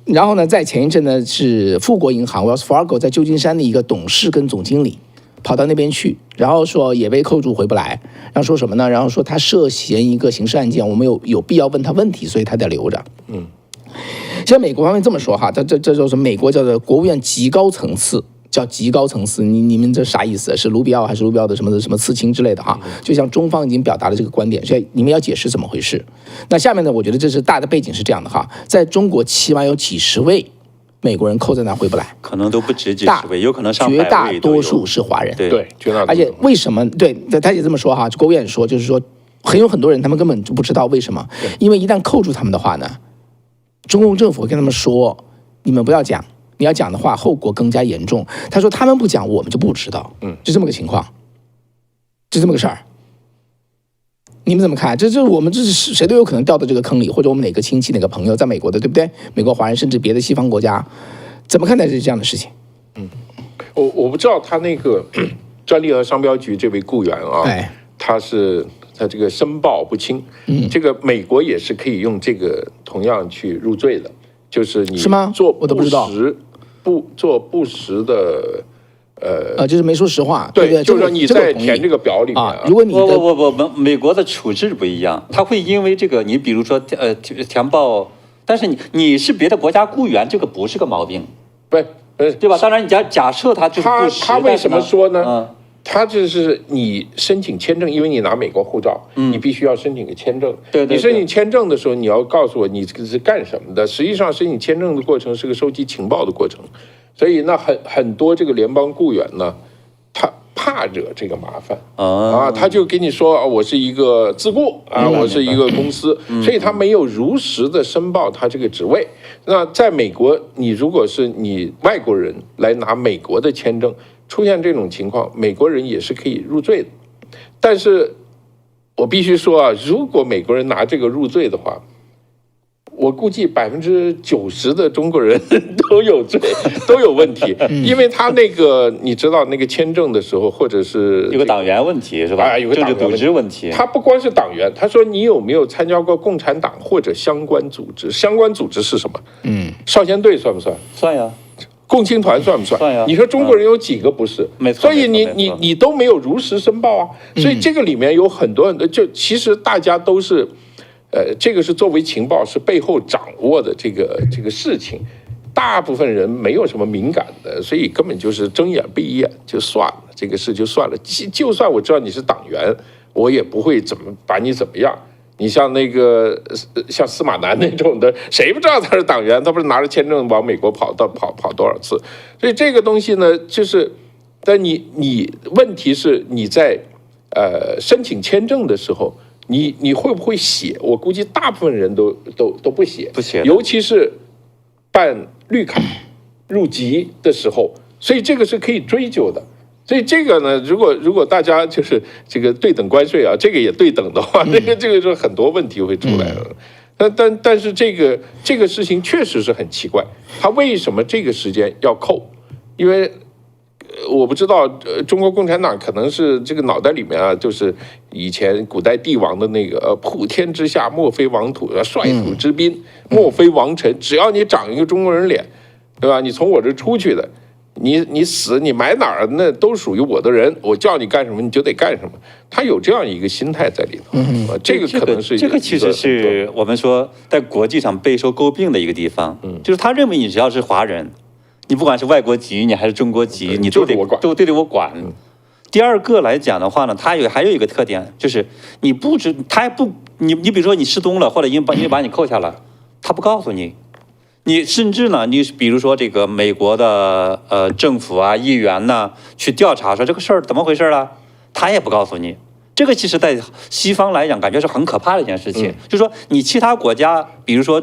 然后呢，在前一阵呢是富国银行 Wells Fargo 在旧金山的一个董事跟总经理。跑到那边去，然后说也被扣住回不来，然后说什么呢？然后说他涉嫌一个刑事案件，我们有必要问他问题，所以他得留着。现在美国方面这么说哈，这就是美国叫做国务院极高层次叫极高层次，你们这啥意思？是卢比奥还是卢比奥的什么刺青之类的哈？就像中方已经表达了这个观点，所以你们要解释怎么回事。那下面呢，我觉得这是大的背景是这样的哈，在中国起码有几十位美国人扣在那回不来，可能都不止几十位，有可能上百位，绝大多数是华人。对，绝大多数。而且为什么？对，他也这么说哈，国务院说就是说，有很多人他们根本就不知道为什么，因为一旦扣住他们的话呢，中共政府会跟他们说，你们不要讲，你要讲的话，后果更加严重。他说他们不讲，我们就不知道，就这么个情况，就这么个事儿。你们怎么看？我们是谁都有可能掉到这个坑里，或者我们哪个亲戚、哪个朋友在美国的，对不对？美国华人甚至别的西方国家，怎么看待这样的事情？我不知道他那个专利和商标局这位雇员啊，他这个申报不清，这个美国也是可以用这个同样去入罪的，就是你做不实的。就是没说实话，对，就是说你在填这个表里面啊，如果你美国的处置不一样，他会因为这个，你比如说填报，但是你是别的国家雇员，这个不是个毛病，对吧？当然，你假设他就是不实，他为什么说呢？他就是你申请签证，因为你拿美国护照，你必须要申请个签证。对，你申请签证的时候，你要告诉我你是干什么的。实际上，申请签证的过程是个收集情报的过程。所以那很多这个联邦雇员呢，他怕惹这个麻烦他就跟你说我是一个自雇我是一个公司，所以他没有如实的申报他这个职位。那在美国，你如果是你外国人来拿美国的签证，出现这种情况，美国人也是可以入罪的。但是我必须说如果美国人拿这个入罪的话，我估计90%的中国人都有罪，都有问题，因为他那个你知道那个签证的时候，或者是有个党员问题是吧？有个政治组织问题。他不光是党员，他说你有没有参加过共产党或者相关组织？相关组织是什么？少先队算不算？算呀。共青团算不算？算呀。你说中国人有几个不是？没错。所以你都没有如实申报所以这个里面有很多，就其实大家都是。这个是作为情报是背后掌握的这个事情，大部分人没有什么敏感的，所以根本就是睁眼闭眼就算了，这个事就算了。就算我知道你是党员，我也不会把你怎么样。你像像司马南那种的，谁不知道他是党员？他不是拿着签证往美国跑多少次？所以这个东西呢，就是但你问题是你在申请签证的时候。你会不会写？我估计大部分人都不写，尤其是办绿卡入籍的时候，所以这个是可以追究的。所以这个呢，如果大家就是这个对等关税这个也对等的话，这个就很多问题会出来了。但是这个事情确实是很奇怪，他为什么这个时间要扣？因为我不知道，中国共产党可能是这个脑袋里面就是以前古代帝王的那个普天之下莫非王土，率土之滨莫非王臣，只要你长一个中国人脸，对吧？你从我这出去的，你死你埋哪儿，那都属于我的人，我叫你干什么你就得干什么。他有这样一个心态在里头，这个可能是这个其实是我们说在国际上备受诟病的一个地方，就是他认为你只要是华人。你不管是外国籍，你还是中国籍，你都得我管。第二个来讲的话呢，它还有一个特点，就是你比如说你失踪了，或者因为把你扣下了，他不告诉你。你甚至呢，你比如说这个美国的政府议员呢，去调查说这个事儿怎么回事了，他也不告诉你。这个其实在西方来讲，感觉是很可怕的一件事情。就是说，你其他国家，比如说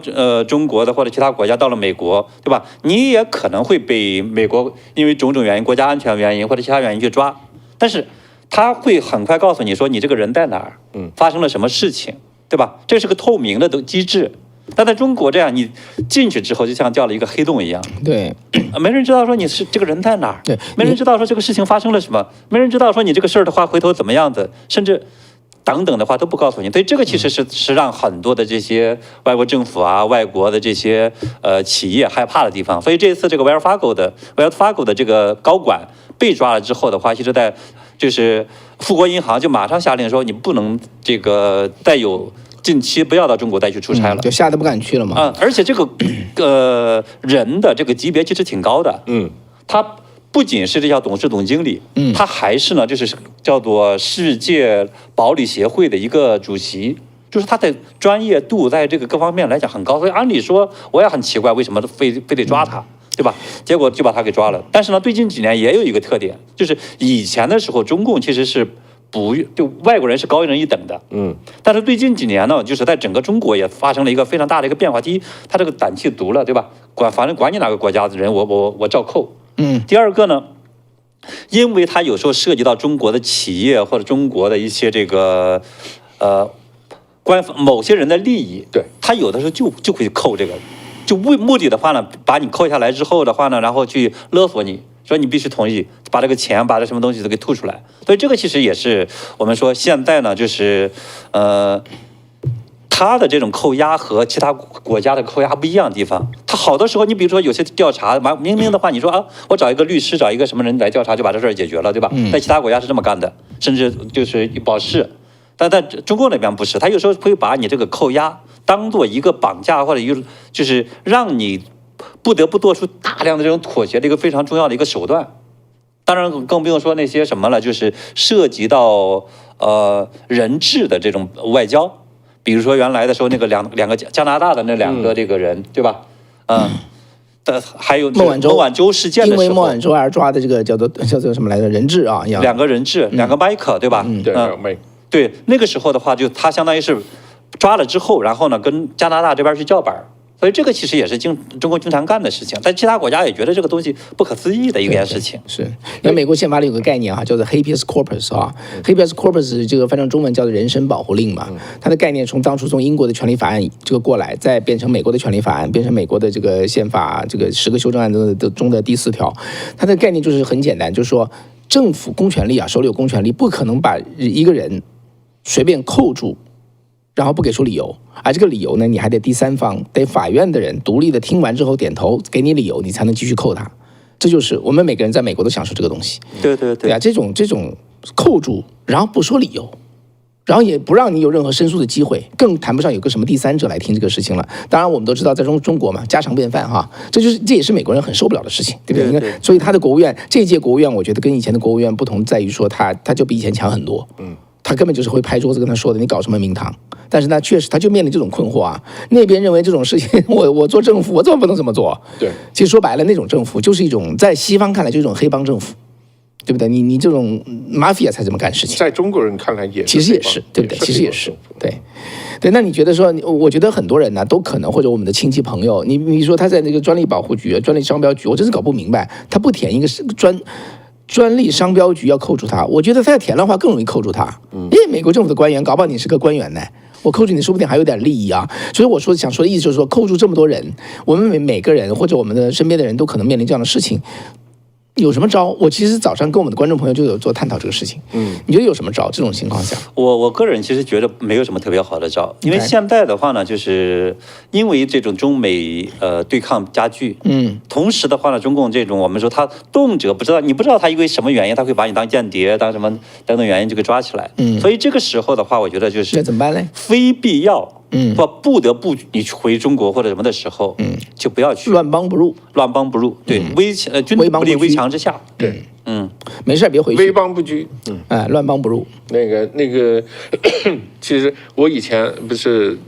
中国的或者其他国家到了美国，对吧？你也可能会被美国因为种种原因、国家安全原因或者其他原因去抓，但是他会很快告诉你说你这个人在哪儿，发生了什么事情，对吧？这是个透明的机制。但在中国这样，你进去之后就像掉了一个黑洞一样，对，没人知道说你是这个人在哪儿，对，没人知道说这个事情发生了什么，没人知道说你这个事儿的话回头怎么样子，甚至等等的话都不告诉你。所以这个其实是让很多的这些外国政府外国的这些企业害怕的地方。所以这次这个 Wells Fargo 的这个高管被抓了之后的话，其实在就是富国银行就马上下令说你不能这个再有。近期不要到中国再去出差了，就吓得不敢去了嘛。而且这个人的这个级别其实挺高的，他不仅是这叫董事总经理，他还是呢，就是叫做世界保理协会的一个主席，就是他的专业度在这个各方面来讲很高，所以按理说我也很奇怪，为什么非得抓他，对吧？结果就把他给抓了。但是呢，最近几年也有一个特点，就是以前的时候，中共其实是就外国人是高人一等的，但是最近几年呢，就是在整个中国也发生了一个非常大的一个变化。第一，他这个胆气足了，对吧？反正管你哪个国家的人，我照扣。第二个呢，因为他有时候涉及到中国的企业或者中国的一些这个某些人的利益，对，他有的时候就会扣这个，就为目的的话呢，把你扣下来之后的话呢，然后去勒索你，说你必须同意把这个钱把这什么东西都给吐出来。所以这个其实也是我们说现在呢，就是他的这种扣押和其他国家的扣押不一样的地方，他好多时候，你比如说有些调查，明明的话，你说啊，我找一个律师，找一个什么人来调查，就把这事儿解决了，对吧？在其他国家是这么干的，甚至就是保释。但在中国那边不是，他有时候会把你这个扣押当做一个绑架，或者就是让你不得不做出大量的这种妥协的一个非常重要的一个手段。当然更不用说那些什么了，就是涉及到人质的这种外交。比如说原来的时候，那个两个加拿大的那两个这个人，对吧？还有孟晚舟事件的时候，因为孟晚舟而抓的这个叫做什么来着？人质啊，两个人质，两个麦克，对吧？对，那个时候的话，就他相当于是抓了之后，然后呢，跟加拿大这边去叫板。所以这个其实也是中国经常干的事情，在其他国家也觉得这个东西不可思议的一件事情。是，因为美国宪法里有个概念啊，叫做 habeas corpus 啊，habeas corpus 这个翻成中文叫做人身保护令嘛。它的概念当初从英国的权利法案这个过来，再变成美国的权利法案，变成美国的这个宪法这个10个修正案中的第4条。它的概念就是很简单，就是说政府公权力啊，手里有公权力，不可能把一个人随便扣住，然后不给出理由，而这个理由呢，你还得第三方，得法院的人独立的听完之后点头，给你理由，你才能继续扣他。这就是我们每个人在美国都享受这个东西。对啊，这种扣住，然后不说理由，然后也不让你有任何申诉的机会，更谈不上有个什么第三者来听这个事情了。当然，我们都知道，在中国嘛，家常便饭哈，这也是美国人很受不了的事情，对不对？所以他的国务院这一届国务院，我觉得跟以前的国务院不同在于说他就比以前强很多。他根本就是会拍桌子跟他说的，你搞什么名堂？但是呢，确实他就面临这种困惑啊。那边认为这种事情，我做政府，我怎么不能这么做？对，其实说白了，那种政府就是一种在西方看来就是一种黑帮政府，对不对？你这种 mafia 才这么干事情，在中国人看来也是，其实也是，对不对？其实也是，对。那你觉得说，我觉得很多人呢都可能，或者我们的亲戚朋友，你说他在那个专利保护局、专利商标局，我真是搞不明白，他不填一个专利商标局要扣住他，我觉得他要填的话更容易扣住他，因为美国政府的官员，搞不好你是个官员呢，我扣住你说不定还有点利益啊。所以我想说的意思就是说，扣住这么多人，我们每个人或者我们的身边的人都可能面临这样的事情。有什么招？我其实早上跟我们的观众朋友就有做探讨这个事情。你觉得有什么招？这种情况下，我个人其实觉得没有什么特别好的招，因为现在的话呢，就是因为这种中美对抗加剧，同时的话呢，中共这种我们说他动辄你不知道他因为什么原因，他会把你当间谍，当什么等等原因就给抓起来。所以这个时候的话，我觉得就是那怎么办呢？非必要。不得不你回中国或者什么的时候，就不要去，乱帮不入，对，君子不立危墙之下，对，没事别回去，危邦不居，乱帮不入。那个，其实我以前不是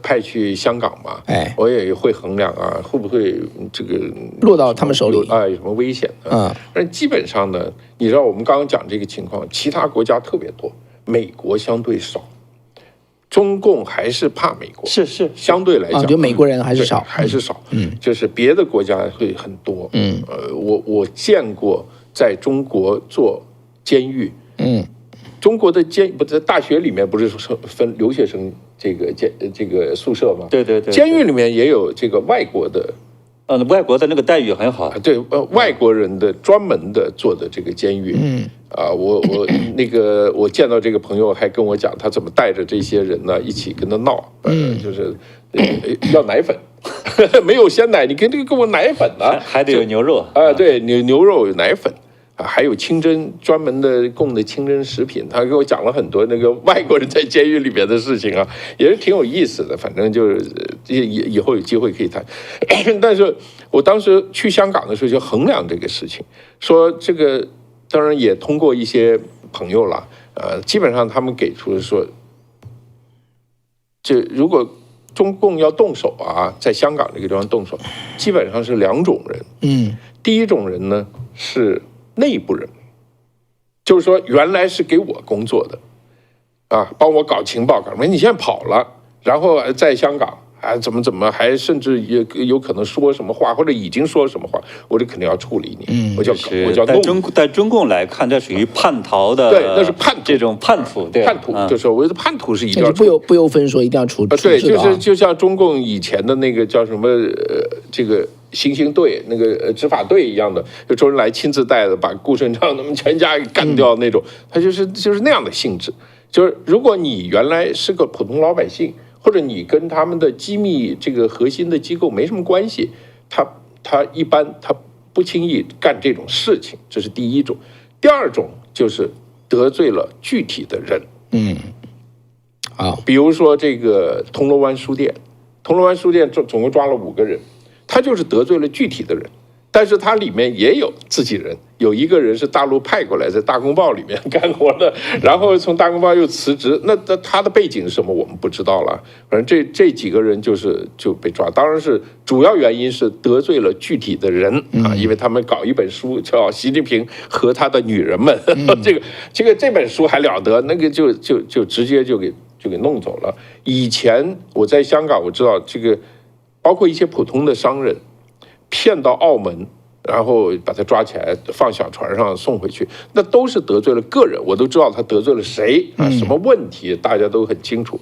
派去香港嘛，我也会衡量啊，会不会这个落到他们手里有什么危险的？但基本上呢，你知道我们刚刚讲这个情况，其他国家特别多，美国相对少。中共还是怕美国，是相对来讲，就美国人还是少，就是别的国家会很多。我见过在中国做监狱，中国的不在大学里面不是分留学生这个宿舍吗？对，监狱里面也有这个外国的。外国的那个待遇很好。对，外国人的专门的做的这个监狱。我见到这个朋友还跟我讲，他怎么带着这些人呢一起跟他闹，就是要奶粉，没有鲜奶，你给我奶粉呢，还得有牛肉对，牛肉有奶粉还有清真专门的供的清真食品，他给我讲了很多那个外国人在监狱里边的事情啊，也是挺有意思的。反正就是以后有机会可以谈。但是我当时去香港的时候就衡量这个事情，说这个当然也通过一些朋友了，基本上他们给出说，这如果中共要动手啊，在香港这个地方动手，基本上是2种人。第一种人呢是内部人，就是说原来是给我工作的，帮我搞情报，你现在跑了，然后在香港怎么，还甚至也有可能说什么话，或者已经说什么话，我就肯定要处理你，我叫弄。在中共来看，这属于叛逃的，对，那是叛徒，这种叛徒，对，叛徒，就是所谓的叛徒是一定要不由分说，一定要处置的。对，就像中共以前的那个叫什么这个行刑队那个执法队一样的，就周恩来亲自带的，把顾顺章他们全家给干掉那种，他就是那样的性质。就是如果你原来是个普通老百姓，或者你跟他们的机密这个核心的机构没什么关系，他一般他不轻易干这种事情，这是第一种。第二种就是得罪了具体的人，比如说这个铜锣湾书店总共抓了5个人，他就是得罪了具体的人。但是它里面也有自己人，有一个人是大陆派过来，在大公报里面干活的，然后从大公报又辞职，那他的背景是什么我们不知道了。反正这几个人就被抓，当然是主要原因是得罪了具体的人因为他们搞一本书叫《习近平和他的女人们》这本书还了得，那个就直接就给弄走了。以前我在香港，我知道这个包括一些普通的商人骗到澳门，然后把他抓起来放小船上送回去，那都是得罪了个人，我都知道他得罪了谁什么问题大家都很清楚。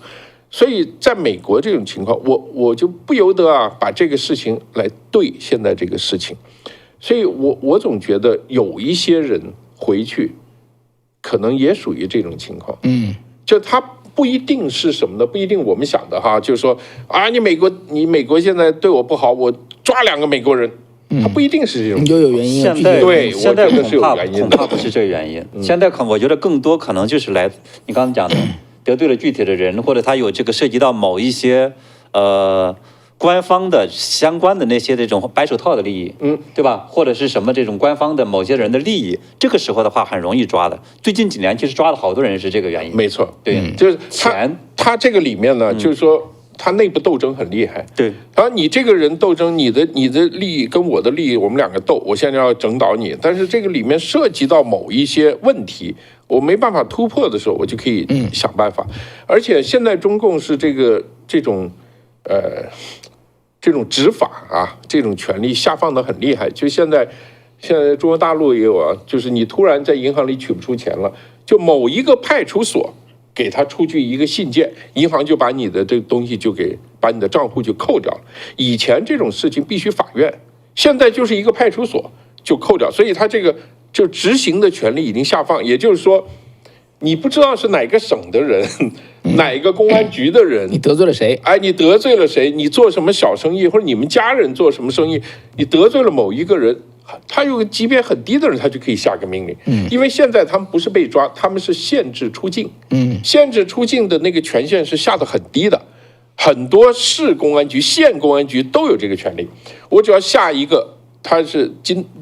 所以在美国这种情况，我就不由得把这个事情来对现在这个事情。所以我总觉得有一些人回去可能也属于这种情况，就他不一定是什么的，不一定我们想的就是说你美国现在对我不好，我抓2个美国人，他不一定是这种，就有原因。对，现在恐怕不是这个原因。现在我觉得更多可能就是你刚才讲的得罪了具体的人，或者他有这个涉及到某一些官方的相关的那些这种白手套的利益，对吧？或者是什么这种官方的某些人的利益，这个时候的话很容易抓的。最近几年其实抓了好多人是这个原因。没错，对，就是他这个里面呢，就是说他内部斗争很厉害。对，然后你这个人斗争，你的利益跟我的利益，我们2个斗，我现在要整倒你，但是这个里面涉及到某一些问题，我没办法突破的时候，我就可以想办法。而且现在中共是这种执法这种权力下放的很厉害。就现在中国大陆也有就是你突然在银行里取不出钱了，就某一个派出所给他出具一个信件，银行就把你的这个东西把你的账户就扣掉了。以前这种事情必须法院，现在就是一个派出所就扣掉，所以他这个就执行的权利已经下放。也就是说，你不知道是哪个省的人，哪个公安局的人，你得罪了谁？你得罪了谁？你做什么小生意，或者你们家人做什么生意，你得罪了某一个人，他有个级别很低的人，他就可以下个命令。因为现在他们不是被抓，他们是限制出境。限制出境的那个权限是下得很低的，很多市公安局、县公安局都有这个权利。我只要下一个，他是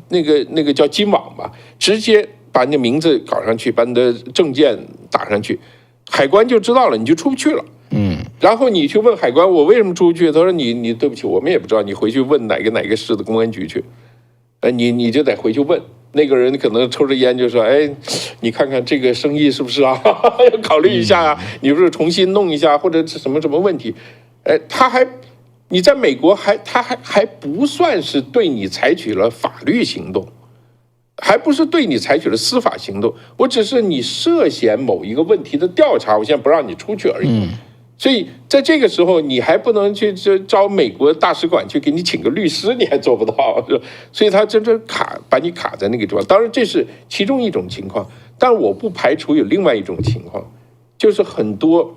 那个叫金网吧，直接把你的名字搞上去，把你的证件打上去，海关就知道了，你就出不去了。然后你去问海关，我为什么出不去？他说你对不起，我们也不知道，你回去问哪个市的公安局去。你就得回去问那个人，可能抽着烟就说：“你看看这个生意是不是要考虑一下你不是重新弄一下，或者什么问题？”你在美国他还不算是对你采取了法律行动，还不是对你采取了司法行动，我只是你涉嫌某一个问题的调查，我现在不让你出去而已。所以在这个时候，你还不能去找美国大使馆去给你请个律师，你还做不到。所以他真正把你卡在那个地方。当然这是其中一种情况，但我不排除有另外一种情况，就是很多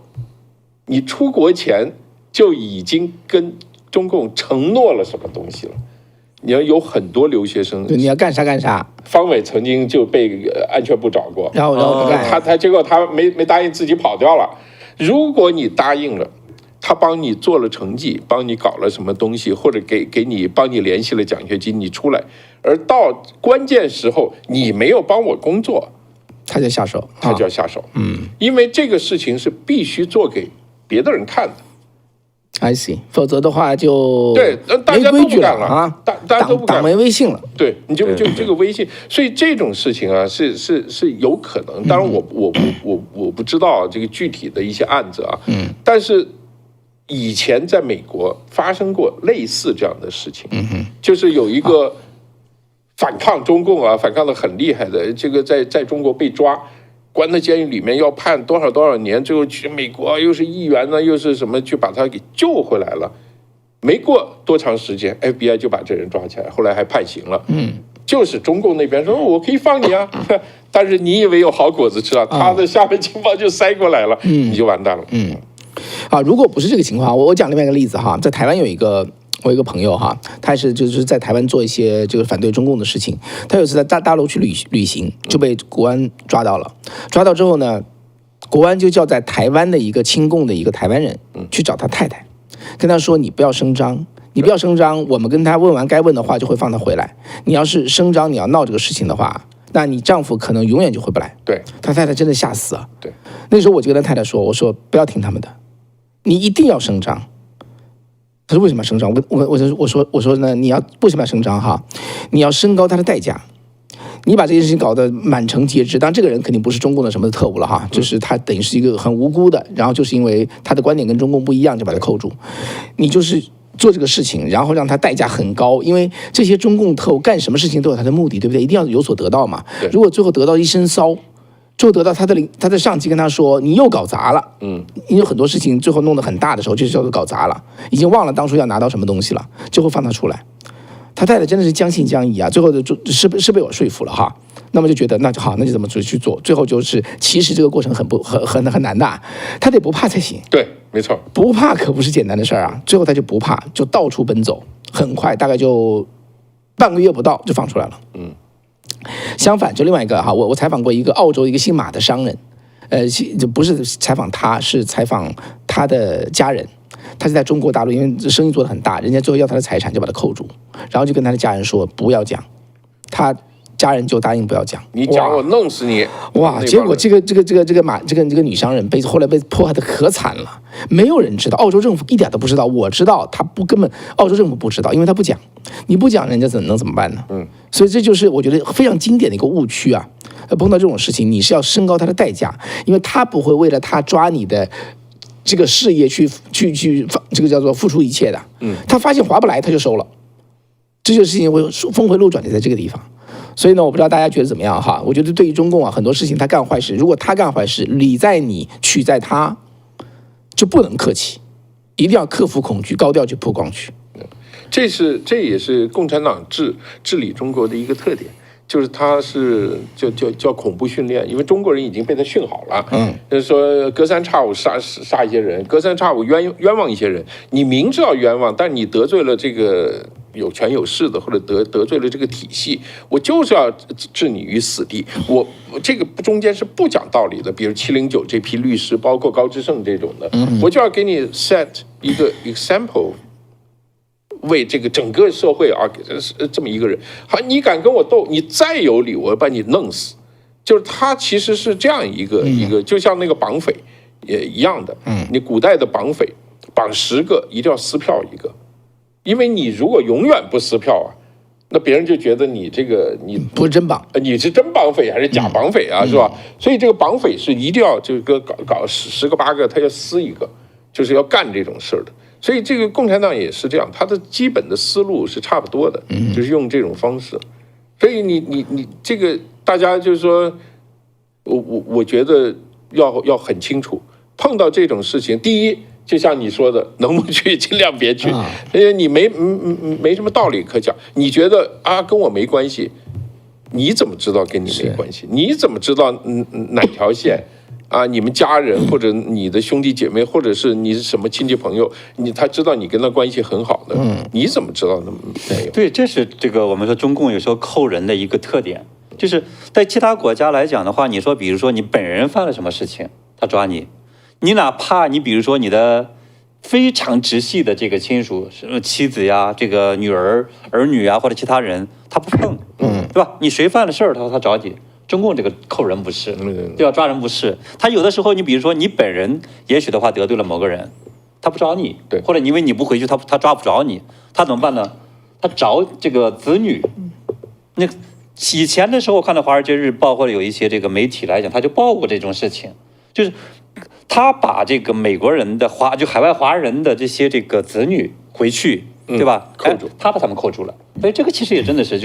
你出国前就已经跟中共承诺了什么东西了。你要有很多留学生，对，你要干啥干啥。方伟曾经就被安全部找过，然后不干，结果他没答应，自己跑掉了。如果你答应了，他帮你做了成绩，帮你搞了什么东西，或者帮你联系了奖学金，你出来，而到关键时候你没有帮我工作，他就下手，因为这个事情是必须做给别的人看的。I see， 否则的话就对，大家都不干了啊，大家都不干了，党没微信了。对，你就这个微信，所以这种事情啊，是有可能。当然我不知道这个具体的一些案子啊，但是以前在美国发生过类似这样的事情，就是有一个反抗中共啊，反抗的很厉害的，这个在中国被抓。关在监狱里面要判多少年，最后去美国又是议员呢，又是什么，去把他给救回来了。没过多长时间 ，FBI 就把这人抓起来，后来还判刑了。就是中共那边说我可以放你啊，但是你以为有好果子吃啊？他的下面情报就塞过来了，你就完蛋了。啊，如果不是这个情况，我讲另外一个例子哈，在台湾我有一个朋友哈，他也是就是在台湾做一些这个反对中共的事情。他有一次在大陆去旅行，就被国安抓到了。抓到之后呢，国安就叫在台湾的一个亲共的一个台湾人去找他太太，跟他说你不要声张，我们跟他问完该问的话就会放他回来。你要是声张，你要闹这个事情的话，那你丈夫可能永远就回不来。对，他太太真的吓死了。对，那时候我就跟他太太说，我说不要听他们的，你一定要声张。他说为什么要声张？我说呢，你要为什么要声张哈？你要升高他的代价，你把这件事情搞得满城皆知。当然，这个人肯定不是中共的什么特务了哈，就是他等于是一个很无辜的，然后就是因为他的观点跟中共不一样，就把他扣住。你就是做这个事情，然后让他代价很高，因为这些中共特务干什么事情都有他的目的，对不对？一定要有所得到嘛。如果最后得到一身骚。最后得到他的上级跟他说你又搞砸了，因为很多事情最后弄得很大的时候就叫做搞砸了，已经忘了当初要拿到什么东西了，就会放他出来。他太太真的是将信将疑啊，最后是被我说服了哈，那么就觉得那就好，那就这么去做，最后就是其实这个过程很难的，他得不怕才行。对，没错，不怕可不是简单的事儿啊。最后他就不怕，就到处奔走，很快大概就半个月不到就放出来了。相反，就另外一个哈，我采访过一个澳洲一个姓马的商人，就不是采访他，是采访他的家人。他是在中国大陆，因为生意做得很大，人家最后要他的财产，就把他扣住，然后就跟他的家人说不要讲，他家人就答应不要讲。你讲我弄死你！哇！结果这个女商人后来被迫害的可惨了，没有人知道，澳洲政府一点都不知道，我知道，根本澳洲政府不知道，因为他不讲，你不讲，人家怎么办呢？所以这就是我觉得非常经典的一个误区啊！碰到这种事情，你是要升高他的代价，因为他不会为了他抓你的这个事业去这个叫做付出一切的。他发现划不来，他就收了。这件事情会峰回路转的在这个地方。所以呢，我不知道大家觉得怎么样哈？我觉得对于中共啊，很多事情他干坏事，如果他干坏事，理在你，取在他，就不能客气，一定要克服恐惧，高调去曝光去。这也是共产党治理中国的一个特点，就是他是叫恐怖训练，因为中国人已经被他训好了。就是说隔三差五杀一些人，隔三差五冤枉一些人，你明知道冤枉，但你得罪了这个有权有势的，或者得罪了这个体系，我就是要置你于死地。我这个中间是不讲道理的，比如709这批律师，包括高志胜这种的，我就要给你 set 一个 example， 为这个整个社会啊，这么一个人，好，你敢跟我斗，你再有理，我要把你弄死。就是他其实是这样一个，就像那个绑匪也一样的。你古代的绑匪绑10个，一定要撕票1个。因为你如果永远不撕票啊，那别人就觉得你这个你不是真绑，你是真绑匪还是假绑匪啊，是吧？所以这个绑匪是一定要这个搞10个8个，他要撕1个，就是要干这种事儿的。所以这个共产党也是这样，他的基本的思路是差不多的，就是用这种方式。所以你这个大家就是说，我觉得要很清楚，碰到这种事情，第一。就像你说的，能不去尽量别去，因为你没什么道理可讲。你觉得啊跟我没关系，你怎么知道跟你没关系？你怎么知道哪条线啊，你们家人或者你的兄弟姐妹，或者是你什么亲戚朋友，他知道你跟他关系很好的，你怎么知道呢？没有。对，这是这个我们说中共有时候扣人的一个特点，就是在其他国家来讲的话，你说比如说你本人犯了什么事情，他抓你，你哪怕你比如说你的非常直系的这个亲属，什么妻子呀、这个女儿、儿女啊或者其他人，他不碰，对吧？你谁犯了事儿，他找你。中共这个扣人不是，对吧？抓人不是。他有的时候，你比如说你本人，也许的话得罪了某个人，他不找你，对，或者因为你不回去，他抓不着你，他怎么办呢？他找这个子女。那以前的时候，我看到《华尔街日报》或者有一些这个媒体来讲，他就报过这种事情，就是他把这个美国人的就海外华人的这些这个子女回去。对吧？扣住，他把他们扣住了，所以这个其实也真的是，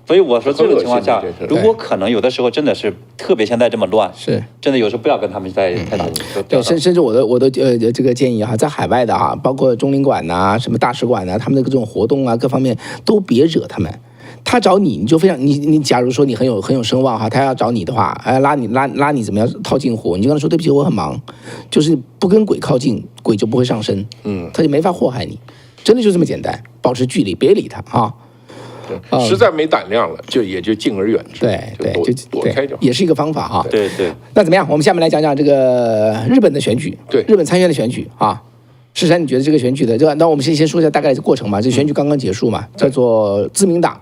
所以我说这种情况下，如果可能，有的时候真的是特别现在这么乱，是真的有时候不要跟他们太打。对，甚至我的这个建议哈，在海外的啊，包括中领馆呐、什么大使馆呐，他们的各种活动啊，各方面都别惹他们。他找你，你就非常你假如说你很有声望哈，他要找你的话，拉你怎么样套近乎，你就跟他说对不起，我很忙，就是不跟鬼靠近，鬼就不会上身，他就没法祸害你。真的就这么简单，保持距离，别理他啊！实在没胆量了，也就敬而远之。对，就躲开就好，也是一个方法哈。对。那怎么样？我们下面来讲讲这个日本的选举，对，日本参议院的选举啊。世山，你觉得这个选举的那我们先说一下大概的过程嘛。这选举刚刚结束嘛，叫做自民党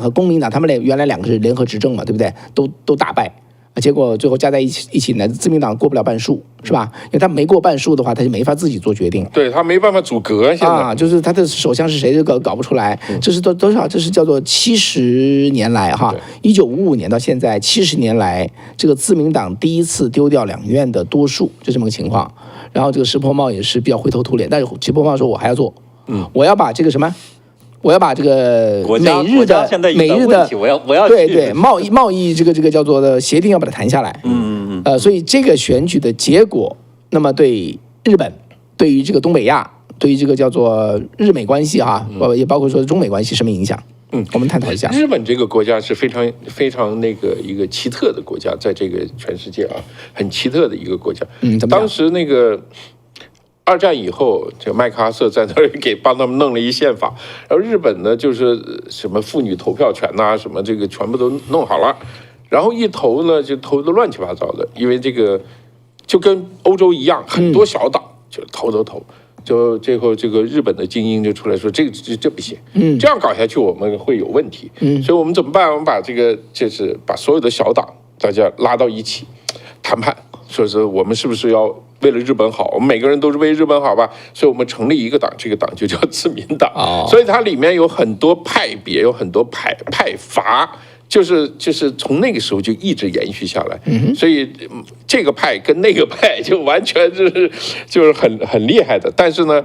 和公民党，他们原来两个是联合执政嘛，对不对？都大败。结果最后加在一起呢，自民党过不了半数，是吧？因为他没过半数的话，他就没法自己做决定。对他没办法组阁，现在就是他的首相是谁就搞不出来。这是多少？这是叫做70年来哈，1955年到现在70年来，这个自民党第一次丢掉2院的多数，就这么个情况。然后这个石破茂也是比较灰头土脸，但是石破茂说我还要做，我要把这个什么。我要把这个美日的我要对贸易这个叫做的协定要把它谈下来，所以这个选举的结果，那么对日本，对于这个东北亚，对于这个叫做日美关系哈，也包括说中美关系什么影响？我们探讨一下。日本这个国家是非常非常一个奇特的国家，在这个全世界啊，很奇特的一个国家。当时那个。2战以后，这麦克阿瑟在那儿帮他们弄了一宪法，然后日本呢就是什么妇女投票权呐、什么这个全部都弄好了，然后一投呢就投的乱七八糟的，因为这个就跟欧洲一样，很多小党就投，就最后这个日本的精英就出来说这不行，这样搞下去我们会有问题，所以我们怎么办？我们把就是把所有的小党大家拉到一起谈判，说是我们是不是要。为了日本好，我们每个人都是为日本好吧，所以我们成立一个党，这个党就叫自民党。所以它里面有很多派别，有很多派阀，就是从那个时候就一直延续下来。所以这个派跟那个派就完全就是很厉害的。但是呢，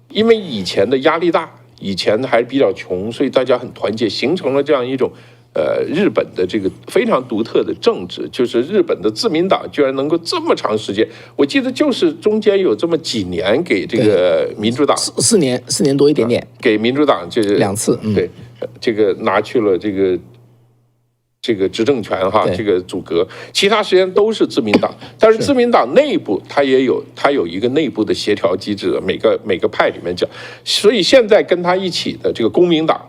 因为以前的压力大，以前还比较穷，所以大家很团结，形成了这样一种。日本的这个非常独特的政治，就是日本的自民党居然能够这么长时间，我记得就是中间有这么几年给这个民主党4年多一点点，给民主党就是2次，对，这个拿去了这个执政权哈，这个组阁，其他时间都是自民党，但是自民党内部它有一个内部的协调机制，每个派里面讲，所以现在跟他一起的这个公民党。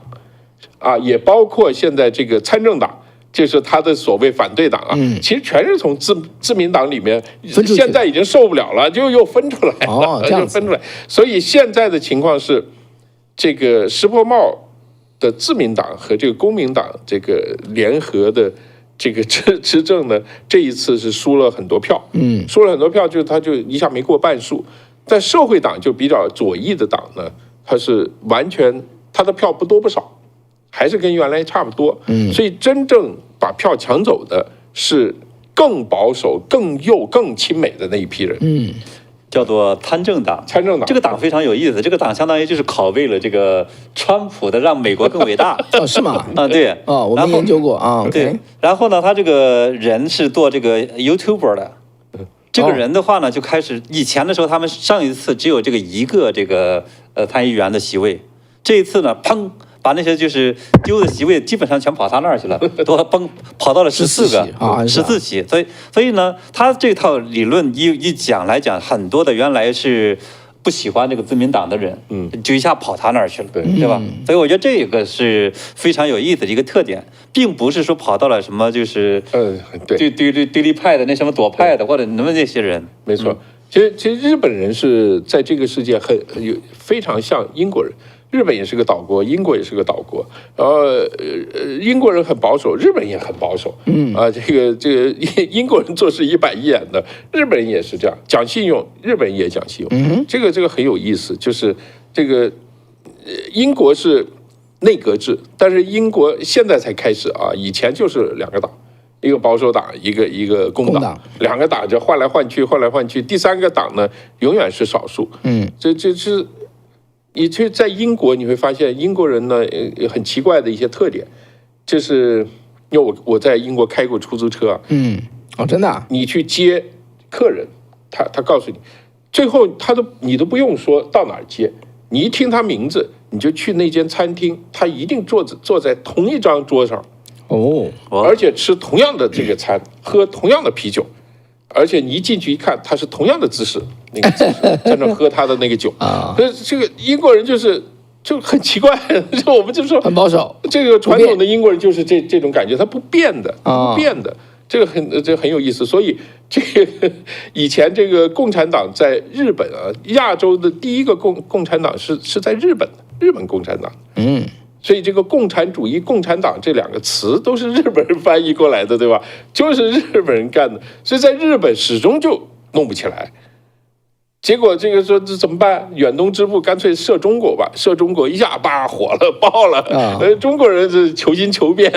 也包括现在这个参政党，就是他的所谓反对党啊，其实全是从自民党里面，现在已经受不了了，就又分出来了，就分出来。所以现在的情况是，这个石破茂的自民党和这个公民党这个联合的这个执政呢，这一次是输了很多票，输了很多票，就是他就一下没过半数。但社会党就比较左翼的党呢，他是完全他的票不多不少。还是跟原来差不多，所以真正把票抢走的是更保守、更右、更亲美的那一批人，叫做参政党。这个党非常有意思，这个党相当于就是拷贝了这个川普的让美国更伟大。是吗？对。我们研究过啊。对。然后呢，他这个人是做这个 YouTuber 的。这个人的话呢，就开始以前的时候，他们上一次只有这个一个参议员的席位，这一次呢，砰。把那些就是丢的席位基本上全跑他那儿去了，都跑到了14个啊，14席。所以呢，他这套理论一讲来讲，很多的原来是不喜欢这个自民党的人，就一下跑他那儿去了，对吧？所以我觉得这个是非常有意思的一个特点，并不是说跑到了什么就是对立派的那什么左派的或者你们那些人，没错。其实日本人是在这个世界非常像英国人。日本也是个岛国，英国也是个岛国，然后英国人很保守，日本也很保守，这个英国人做事一板一眼的，日本人也是这样，讲信用，日本人也讲信用，这个很有意思，就是这个英国是内阁制，但是英国现在才开始啊，以前就是2个党。一个保守党，一个工党，2个党就换来换去，第3个党呢永远是少数。这是。你去在英国，你会发现英国人呢很奇怪的一些特点，就是因为我在英国开过出租车啊，真的啊，你去接客人，他告诉你，最后你都不用说到哪儿接，你一听他名字，你就去那间餐厅，他一定坐在同一张桌上，而且吃同样的这个餐，喝同样的啤酒。而且你一进去一看，他是同样的姿势，那个姿势在那喝他的那个酒啊。这个英国人就很奇怪，就我们就说很保守。这个传统的英国人就是这种感觉，他不变的，不变的。这个很有意思。所以这个以前这个共产党在日本啊，亚洲的第一个共产党是在日本共产党。所以这个共产主义、共产党这2个词都是日本人翻译过来的，对吧？就是日本人干的，所以在日本始终就弄不起来。结果这个说这怎么办？远东支部干脆射中国吧，射中国一下火了，爆了。中国人是求新求变，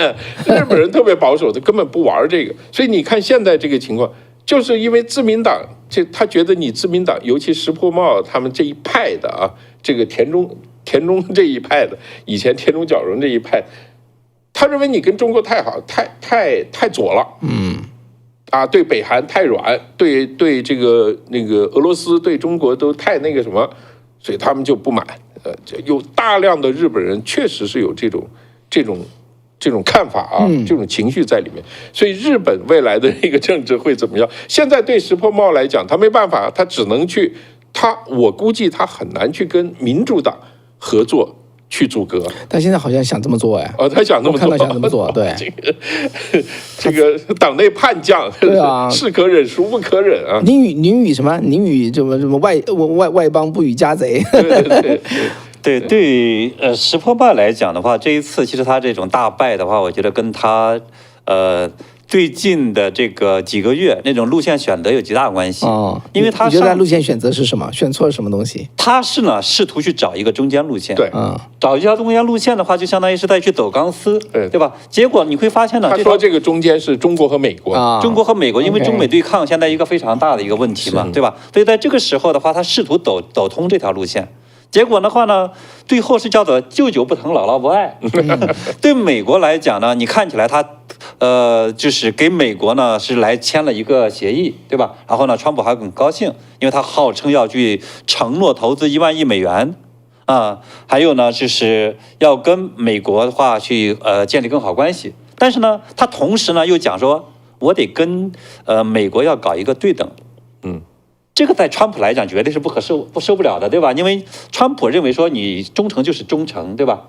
日本人特别保守，他根本不玩这个。所以你看现在这个情况，就是因为自民党他觉得你自民党，尤其石破茂他们这一派的啊，这个田中这一派的，以前田中角荣这一派，他认为你跟中国太好，太左了，对北韩太软，对这个那个俄罗斯对中国都太那个什么，所以他们就不满。有大量的日本人确实是有这种看法啊，这种情绪在里面。所以日本未来的那个政治会怎么样？现在对石破茂来讲，他没办法，他只能去，我估计他很难去跟民主党合作去阻隔。他现在好像想这么做哎。他想这么做，看到想这么做，对。这个党内叛将，对啊，是可忍孰不可忍啊！宁与什么？宁与什么外邦不与家贼。对，石破茂来讲的话，这一次其实他这种大败的话，我觉得跟他最近的这个几个月那种路线选择有极大关系因为他你觉得他路线选择是什么？选错了什么东西？他是呢试图去找一个中间路线，对，找一条中间路线的话，就相当于是在去走钢丝，对吧？结果你会发现呢，他说这个中间是中国和美国，中国和美国，因为中美对抗现在一个非常大的一个问题嘛，对吧？所以在这个时候的话，他试图走通这条路线。结果的话呢，最后是叫做舅舅不疼姥姥不爱。对美国来讲呢，你看起来他就是给美国呢是来签了一个协议，对吧？然后呢，川普还很高兴，因为他号称要去承诺投资1万亿美元还有呢就是要跟美国的话去建立更好关系。但是呢，他同时呢又讲说，我得跟美国要搞一个对等。这个在川普来讲绝对是受不了的，对吧？因为川普认为说你忠诚就是忠诚，对吧？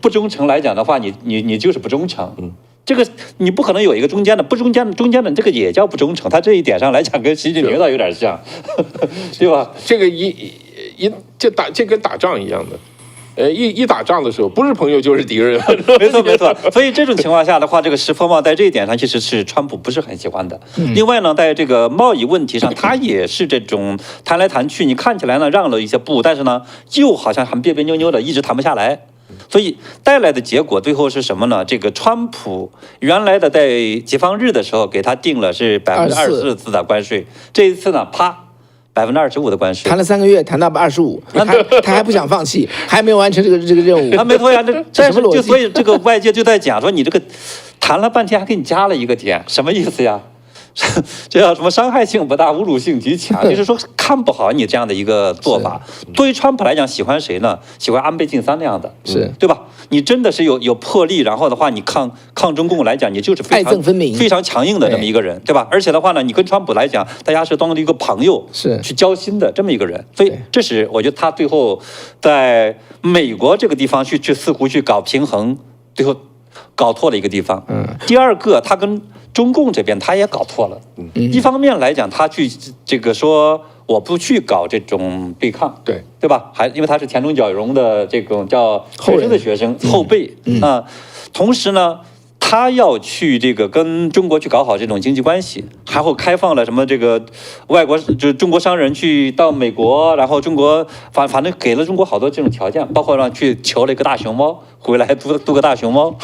不忠诚来讲的话，你就是不忠诚。这个你不可能有一个中间的，中间的这个也叫不忠诚。他这一点上来讲，跟习近平倒有点像，对吧？这个这跟打仗一样的。一打仗的时候，不是朋友就是敌人。没错。所以这种情况下的话，这个石破茂在这一点上其实是川普不是很喜欢的。另外呢，在这个贸易问题上，他也是这种谈来谈去，你看起来呢让了一些步，但是呢又好像很别别扭扭的，一直谈不下来。所以带来的结果最后是什么呢？这个川普原来的在解放日的时候给他定了是24%的关税，这一次呢，啪。25%的关税，谈了3个月，谈到25%，他还不想放弃，还没有完成这个任务。没错呀，这什么逻辑？所以这个外界就在讲说，你这个谈了半天还给你加了1个点，什么意思呀？这叫什么伤害性不大，侮辱性极强，就是说看不好你这样的一个做法。对于川普来讲，喜欢谁呢？喜欢安倍晋三那样的，是对吧？你真的是有魄力，然后的话，你抗中共来讲，你就是爱憎分明、非常强硬的这么一个人，对吧？而且的话呢，你跟川普来讲，大家是当一个朋友，是去交心的这么一个人。所以这是我觉得他最后在美国这个地方去似乎去搞平衡，最后搞错了一个地方。第二个，他跟中共这边他也搞错了。一方面来讲，他去这个说我不去搞这种对抗，对吧？还因为他是田中角荣的这种叫学生的学生后辈啊，同时呢，他要去这个跟中国去搞好这种经济关系，还会开放了什么这个外国就是中国商人去到美国，然后中国反正给了中国好多这种条件，包括让去求了一个大熊猫回来租个大熊猫。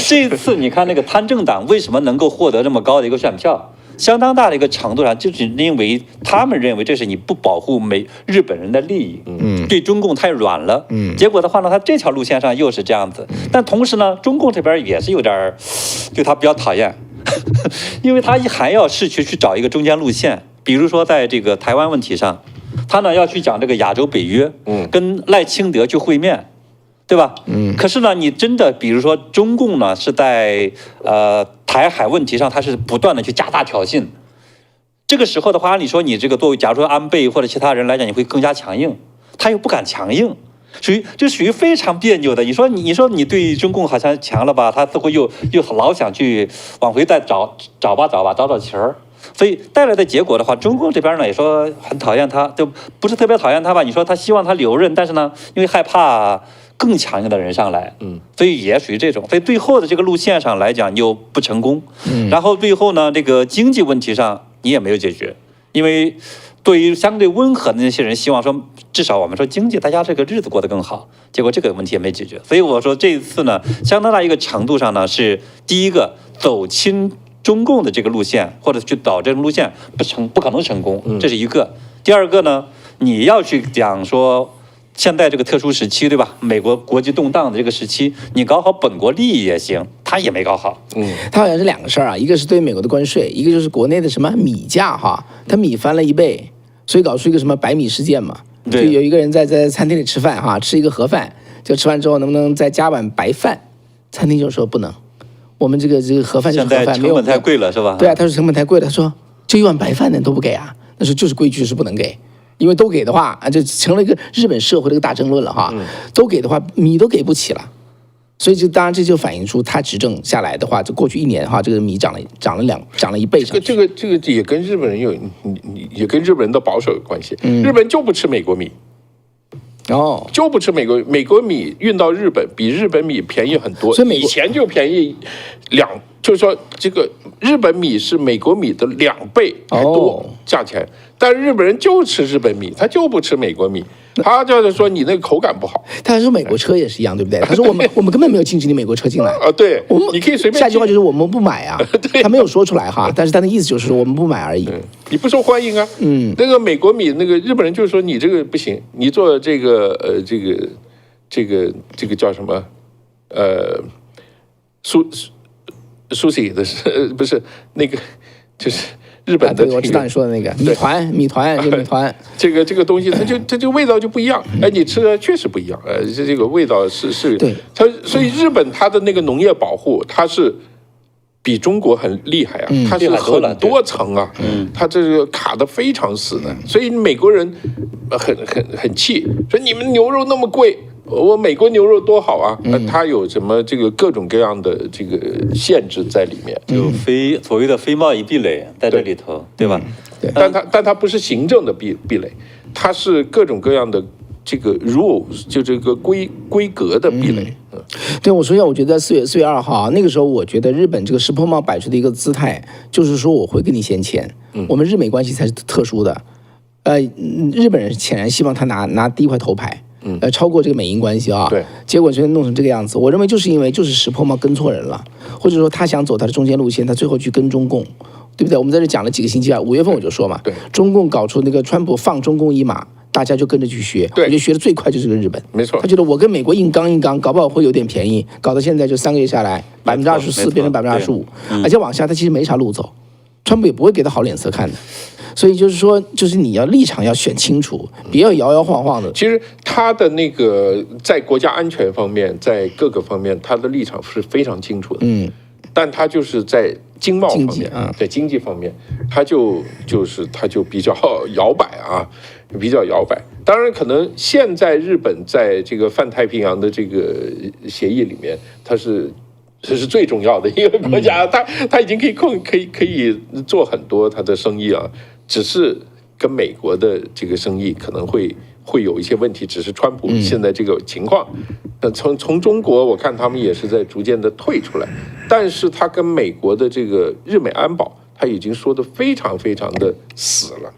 这次你看那个参政党为什么能够获得这么高的一个选票？相当大的一个程度上，就是因为他们认为这是你不保护日本人的利益，对中共太软了，结果的话呢，他这条路线上又是这样子，但同时呢，中共这边也是有点对他比较讨厌，因为他还要试去找一个中间路线，比如说在这个台湾问题上，他呢要去讲这个亚洲北约，跟赖清德去会面。对吧？可是呢，你真的，比如说中共呢，是在台海问题上，他是不断的去加大挑衅。这个时候的话，按理说你这个作为，假如说安倍或者其他人来讲，你会更加强硬，他又不敢强硬，属于非常别扭的。你说你对中共好像强了吧，他似乎又老想去往回再找齐儿。所以带来的结果的话，中共这边呢也说很讨厌他，就不是特别讨厌他吧？你说他希望他留任，但是呢，因为害怕更强硬的人上来，所以也属于这种。所以最后的这个路线上来讲又不成功，然后最后呢，这个经济问题上你也没有解决，因为对于相对温和的那些人，希望说至少我们说经济大家这个日子过得更好，结果这个问题也没解决。所以我说这一次呢，相当大一个程度上呢，是第一个走亲中共的这个路线，或者去导这种路线不可能成功，这是一个。第二个呢，你要去讲说现在这个特殊时期，对吧？美国国际动荡的这个时期，你搞好本国利益也行，他也没搞好。他好像是两个事儿啊，一个是对美国的关税，一个就是国内的什么米价哈，他米翻了1倍，所以搞出一个什么白米事件嘛。就有一个人在餐厅里吃饭哈，吃一个盒饭，就吃完之后能不能再加碗白饭？餐厅就说不能，我们这个盒饭就是盒饭，成本太贵了是吧？对啊，他说成本太贵了，他说就一碗白饭呢都不给啊，那是就是规矩是不能给。因为都给的话啊，就成了一个日本社会的一个大争论了哈。都给的话，米都给不起了，所以当然这就反映出他执政下来的话，这过去1年的话，这个米涨了1倍上去。这个也跟日本人也跟日本人的保守有关系。日本人就不吃美国米，就不吃美国米运到日本比日本米便宜很多，以前就便宜就是说这个日本米是美国米的2倍还多价钱，但日本人就吃日本米，他就不吃美国米，他就是说你那个口感不好。他还说美国车也是一样，对不对？他说我们根本没有禁止你美国车进来对，你可以随便。下句话就是我们不买啊，他没有说出来哈，但是他的意思就是说我们不买而已。你不受欢迎啊。那个美国米，那个日本人就是说你这个不行，你做这个这个叫什么sushi 的不是那个就是日本的、我知道你说的那个米团就米团，这个东西它就味道就不一样，你吃的确实不一样，这个味道是对它，所以日本它的那个农业保护它是比中国很厉害啊，它是很多层啊，它这个卡得非常死的，所以美国人很气，说你们牛肉那么贵。我美国牛肉多好啊！它有什么这个各种各样的这个限制在里面，有所谓的非贸易壁垒在这里头，对吧？对，但它不是行政的壁垒，它是各种各样的这个 rules， 就这个规格的壁垒。对，我说一下，我觉得4月2号那个时候，我觉得日本这个石破茂摆出的一个姿态，就是说我会跟你先签，我们日美关系才是特殊的。日本人显然希望他拿第一块头牌。超过这个美英关系啊，对，结果就弄成这个样子。我认为就是因为石破茂跟错人了，或者说他想走他的中间路线，他最后去跟中共，对不对？我们在这讲了几个星期啊，5月份我就说嘛，对，中共搞出那个川普放中共一马，大家就跟着去学，我觉得学的最快就是个日本，没错，他觉得我跟美国硬刚，搞不好会有点便宜，搞到现在就3个月下来，24%变成25%，而且往下他其实没啥路走。川普也不会给他好脸色看的。所以就是说，就是你要立场要选清楚，不要摇摇晃晃的。其实他的那个在国家安全方面，在各个方面，他的立场是非常清楚的。但他就是在经贸方面，在经济方面，他就比较摇摆啊，比较摇摆。当然，可能现在日本在这个泛太平洋的这个协议里面，这是最重要的一个国家，他已经可以做很多他的生意啊，只是跟美国的这个生意可能会有一些问题，只是川普现在这个情况，从中国我看他们也是在逐渐的退出来，但是他跟美国的这个日美安保，他已经说的非常非常的死了，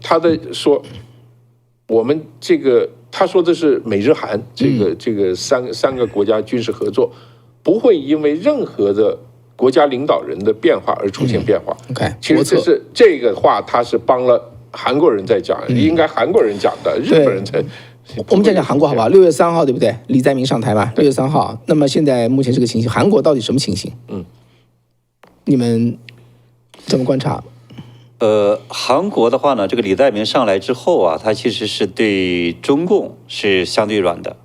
他的说我们这个他说的是美日韩这个三个国家军事合作。不会因为任何的国家领导人的变化而出现变化。其实这个话，他是帮了韩国人在讲，应该韩国人讲的，日本人才。我们讲韩国好不好？6月3号对不对？李在明上台吧，6月3号。那么现在目前这个情形，韩国到底什么情形？你们怎么观察？韩国的话呢，这个李在明上来之后啊，他其实是对中共是相对软的，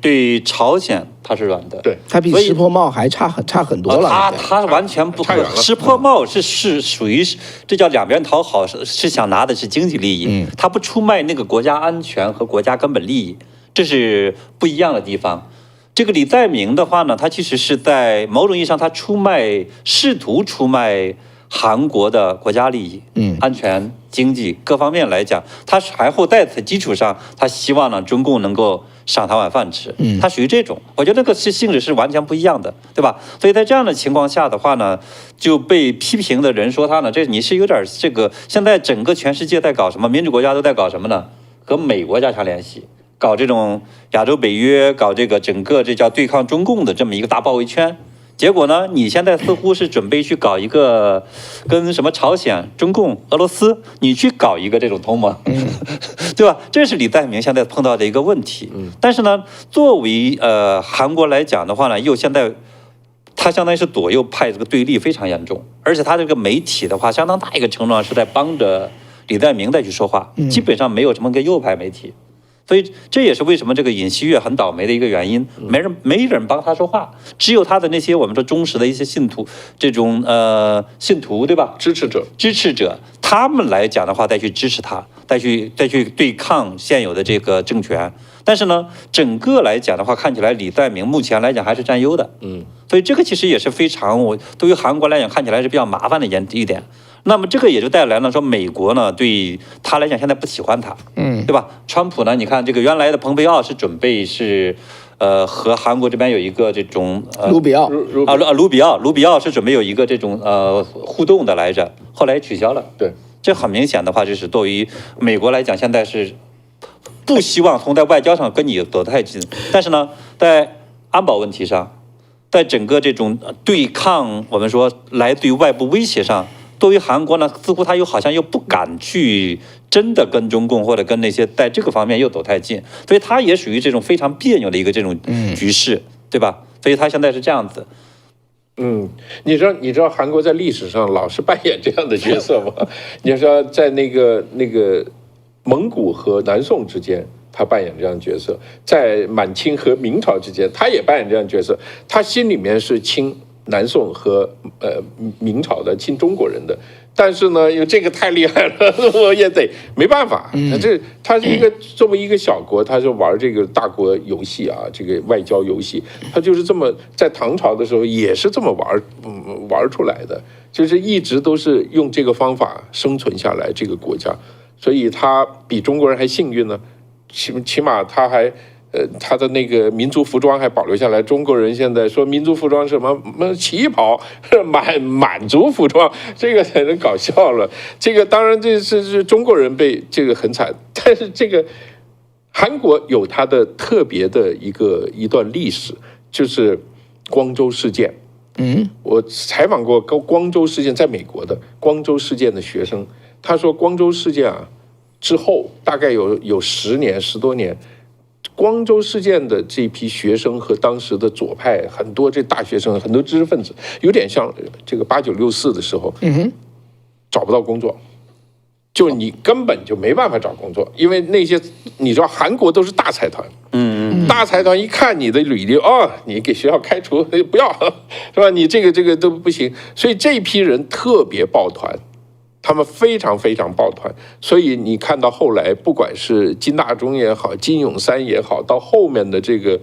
对朝鲜他是软的，对，他比石破茂还差很多了。他完全不可能。石破茂是属于这叫两边讨好，是想拿的是经济利益，他不出卖那个国家安全和国家根本利益，这是不一样的地方。这个李在明的话呢，他其实是在某种意义上，他试图出卖韩国的国家利益、安全、经济各方面来讲，他还会在此基础上，他希望呢中共能够赏他碗饭吃，他属于这种，我觉得这个性质是完全不一样的，对吧？所以在这样的情况下的话呢，就被批评的人说他呢，你是有点这个，现在整个全世界在搞什么，民主国家都在搞什么呢？和美国加强联系，搞这种亚洲北约，搞这个整个这叫对抗中共的这么一个大包围圈。结果呢？你现在似乎是准备去搞一个跟什么朝鲜、中共、俄罗斯，你去搞一个这种同盟，对吧？这是李在明现在碰到的一个问题。但是呢，作为韩国来讲的话呢，现在他相当于是左右派这个对立非常严重，而且他这个媒体的话，相当大一个程度上是在帮着李在明再去说话，基本上没有什么个右派媒体。所以这也是为什么这个尹锡悦很倒霉的一个原因，没人帮他说话，只有他的那些我们说忠实的一些信徒，这种信徒对吧？支持者，他们来讲的话，再去支持他，再去对抗现有的这个政权。但是呢，整个来讲的话，看起来李在明目前来讲还是占优的。所以这个其实也是非常对于韩国来讲看起来是比较麻烦的一点。那么这个也就带来了说，美国呢对他来讲现在不喜欢他，对吧？川普呢，你看这个原来的蓬佩奥是准备是，和韩国这边有一个这种卢比奥是准备有一个这种互动的来着，后来取消了。对，这很明显的话，就是对于美国来讲，现在是不希望从在外交上跟你走得太近，但是呢，在安保问题上，在整个这种对抗我们说来自于外部威胁上。对于韩国呢，似乎他好像又不敢去真的跟中共或者跟那些在这个方面又走太近，所以他也属于这种非常别扭的一个这种局势，对吧？所以他现在是这样子。你知道韩国在历史上老是扮演这样的角色吗？你说在那个蒙古和南宋之间，他扮演这样的角色；在满清和明朝之间，他也扮演这样的角色。他心里面是亲南宋和明朝的亲中国人的，但是呢，因为这个太厉害了，我也得没办法。他是这么一个小国，他是玩这个大国游戏啊，这个外交游戏，他就是这么在唐朝的时候也是这么玩出来的，就是一直都是用这个方法生存下来这个国家，所以他比中国人还幸运呢，起码他还。他的那个民族服装还保留下来。中国人现在说民族服装是什么旗袍，满族服装，这个才能搞笑了。这个当然这是中国人被这个很惨，但是这个韩国有它的特别的一段历史，就是光州事件。我采访过光州事件在美国的光州事件的学生，他说光州事件啊之后大概有10多年。光州事件的这批学生和当时的左派很多这大学生很多知识分子，有点像这个8964的时候，找不到工作。就你根本就没办法找工作，因为那些你知道韩国都是大财团，大财团一看你的履历，哦，你给学校开除不要，是吧？你这个都不行，所以这批人特别抱团，他们非常非常抱团，所以你看到后来，不管是金大中也好，金泳三也好，到后面的这个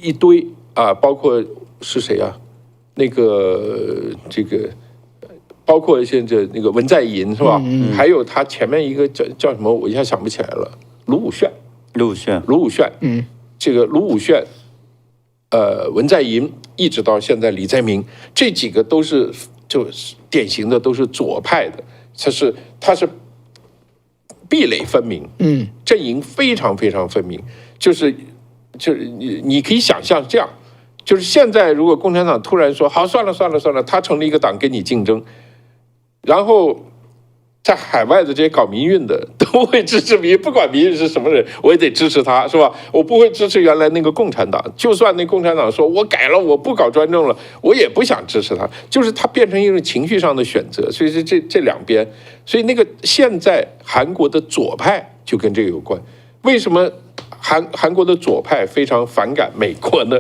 一堆啊，包括是谁啊？那个这个。包括现在那个文在寅是吧？还有他前面一个叫什么，我一下想不起来了。卢武铉，这个卢武铉，文在寅，一直到现在李在明，这几个都是就是典型的都是左派的，他是壁垒分明，阵营非常非常分明，就是你可以想象这样，就是现在如果共产党突然说好算了，他成立一个党跟你竞争。然后，在海外的这些搞民运的都会支持民运，不管民运是什么人，我也得支持他，是吧？我不会支持原来那个共产党，就算那共产党说我改了，我不搞专政了，我也不想支持他，就是他变成一种情绪上的选择。所以是这两边，所以那个现在韩国的左派就跟这个有关。为什么韩国的左派非常反感美国呢？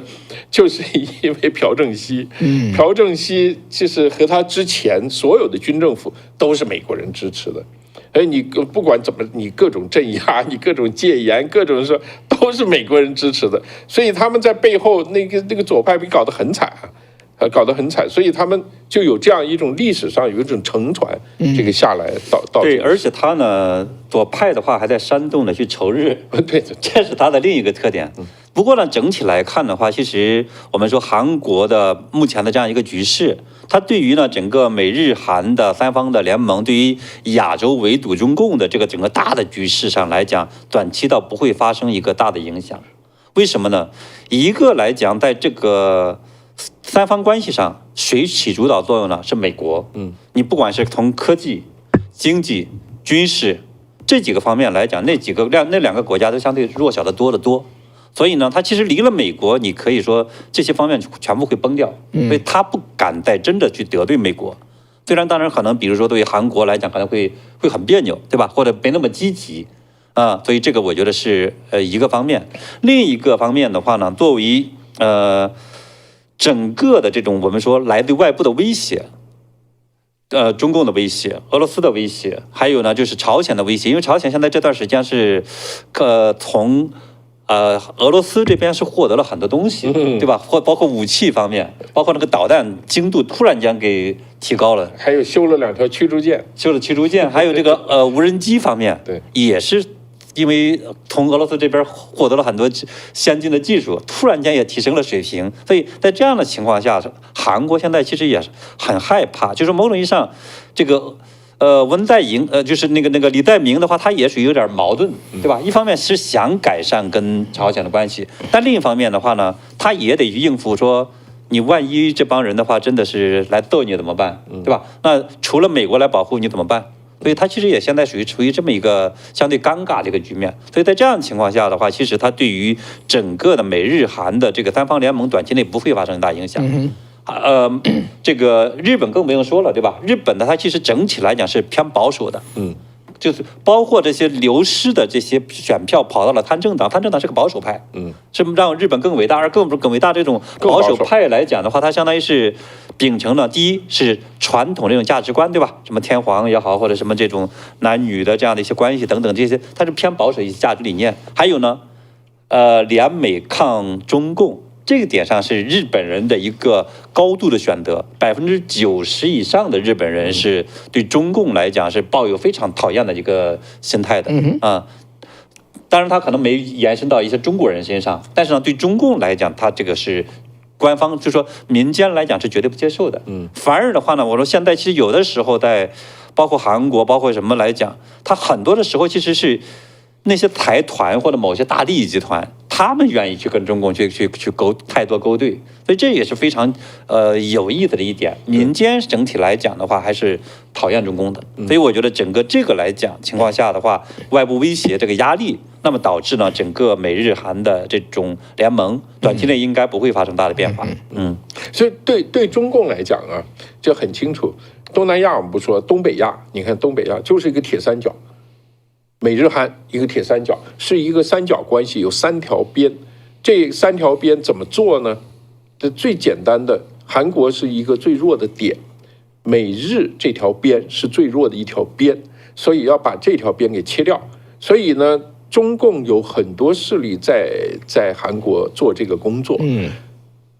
就是因为朴正熙，朴正熙就是和他之前所有的军政府都是美国人支持的，而你不管怎么，你各种镇压，你各种戒严，各种说都是美国人支持的，所以他们在背后那个左派被搞得很惨啊。搞得很惨，所以他们就有这样一种历史上有一种承传，这个下来到对，而且他呢，左派的话还在煽动的去仇日，对，这是他的另一个特点。不过呢，整体来看的话，其实我们说韩国的目前的这样一个局势，它对于呢整个美日韩的三方的联盟，对于亚洲围堵中共的这个整个大的局势上来讲，短期倒不会发生一个大的影响。为什么呢？一个来讲，在这个三方关系上，谁起主导作用呢？是美国。你不管是从科技、经济、军事这几个方面来讲，那两个国家都相对弱小的多得多。所以呢，它其实离了美国，你可以说这些方面全部会崩掉。所以他不敢再真的去得罪美国。虽然当然可能，比如说对于韩国来讲，可能会很别扭，对吧？或者没那么积极啊。所以这个我觉得是一个方面。另一个方面的话呢，作为整个的这种我们说来自外部的威胁，中共的威胁、俄罗斯的威胁，还有呢就是朝鲜的威胁，因为朝鲜现在这段时间是，从俄罗斯这边是获得了很多东西，对吧？包括武器方面，包括那个导弹精度突然间给提高了，还有修了2条驱逐舰，还有这个无人机方面，对，也是。因为从俄罗斯这边获得了很多先进的技术，突然间也提升了水平，所以在这样的情况下，韩国现在其实也是很害怕，就是某种意义上，这个文在寅就是那个李在明的话，他也属于有点矛盾，对吧？一方面是想改善跟朝鲜的关系，但另一方面的话呢，他也得应付说，你万一这帮人的话真的是来揍你怎么办，对吧？那除了美国来保护你怎么办？所以它其实也现在处于这么一个相对尴尬的一个局面。所以在这样的情况下的话，其实它对于整个的美日韩的这个三方联盟短期内不会发生大影响。这个日本更不用说了，对吧？日本的它其实整体来讲是偏保守的。就是包括这些流失的这些选票跑到了参政党，参政党是个保守派，是让日本更伟大，而更伟大这种保守派来讲的话，它相当于是秉承了第一是传统这种价值观，对吧？什么天皇也好，或者什么这种男女的这样的一些关系等等这些，它是偏保守一些价值理念。还有呢，联美抗中共。这个点上是日本人的一个高度的选择，90%以上的日本人是对中共来讲是抱有非常讨厌的一个心态的当然他可能没延伸到一些中国人身上，但是呢，对中共来讲，他这个是官方就说民间来讲是绝对不接受的。反而的话呢，我说现在其实有的时候在包括韩国，包括什么来讲，他很多的时候其实是那些财团或者某些大利益集团。他们愿意去跟中共去太多勾兑，所以这也是非常有意思的一点。民间整体来讲的话，还是讨厌中共的，所以我觉得整个这个来讲情况下的话，外部威胁这个压力，那么导致呢整个美日韩的这种联盟短期内应该不会发生大的变化。所以对中共来讲啊，这很清楚。东南亚我们不说，东北亚，你看东北亚就是一个铁三角。美日韩一个铁三角，是一个三角关系，有3条边。这3条边怎么做呢？这最简单的，韩国是一个最弱的点，美日这条边是最弱的一条边，所以要把这条边给切掉。所以呢，中共有很多势力在韩国做这个工作。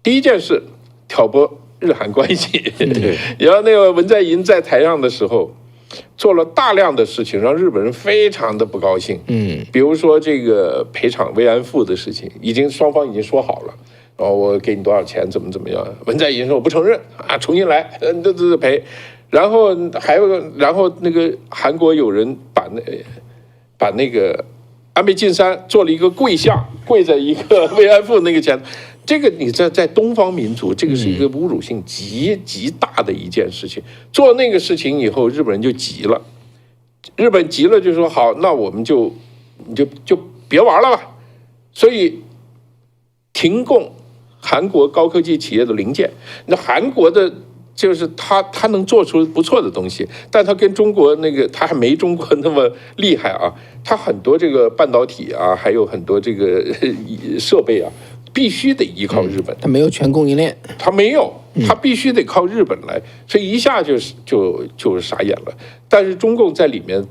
第一件事，挑拨日韩关系。然后那个文在寅在台上的时候，做了大量的事情，让日本人非常的不高兴。比如说这个赔偿慰安妇的事情，双方已经说好了，我给你多少钱，怎么样？文在寅说我不承认啊，重新来，这赔。然后那个韩国有人把那个安倍晋三做了一个跪像，跪在一个慰安妇那个前。这个你在东方民族，这个是一个侮辱性极大的一件事情。做那个事情以后，日本人就急了，日本急了就说好，那我们就别玩了吧。所以停供韩国高科技企业的零件。那韩国的就是他能做出不错的东西，但他跟中国那个他还没中国那么厉害啊。他很多这个半导体啊，还有很多这个设备啊，必须得依靠日本。他没有全供应链，他没有，他必须得靠日本来，所以一下就傻眼了。但是中共在里面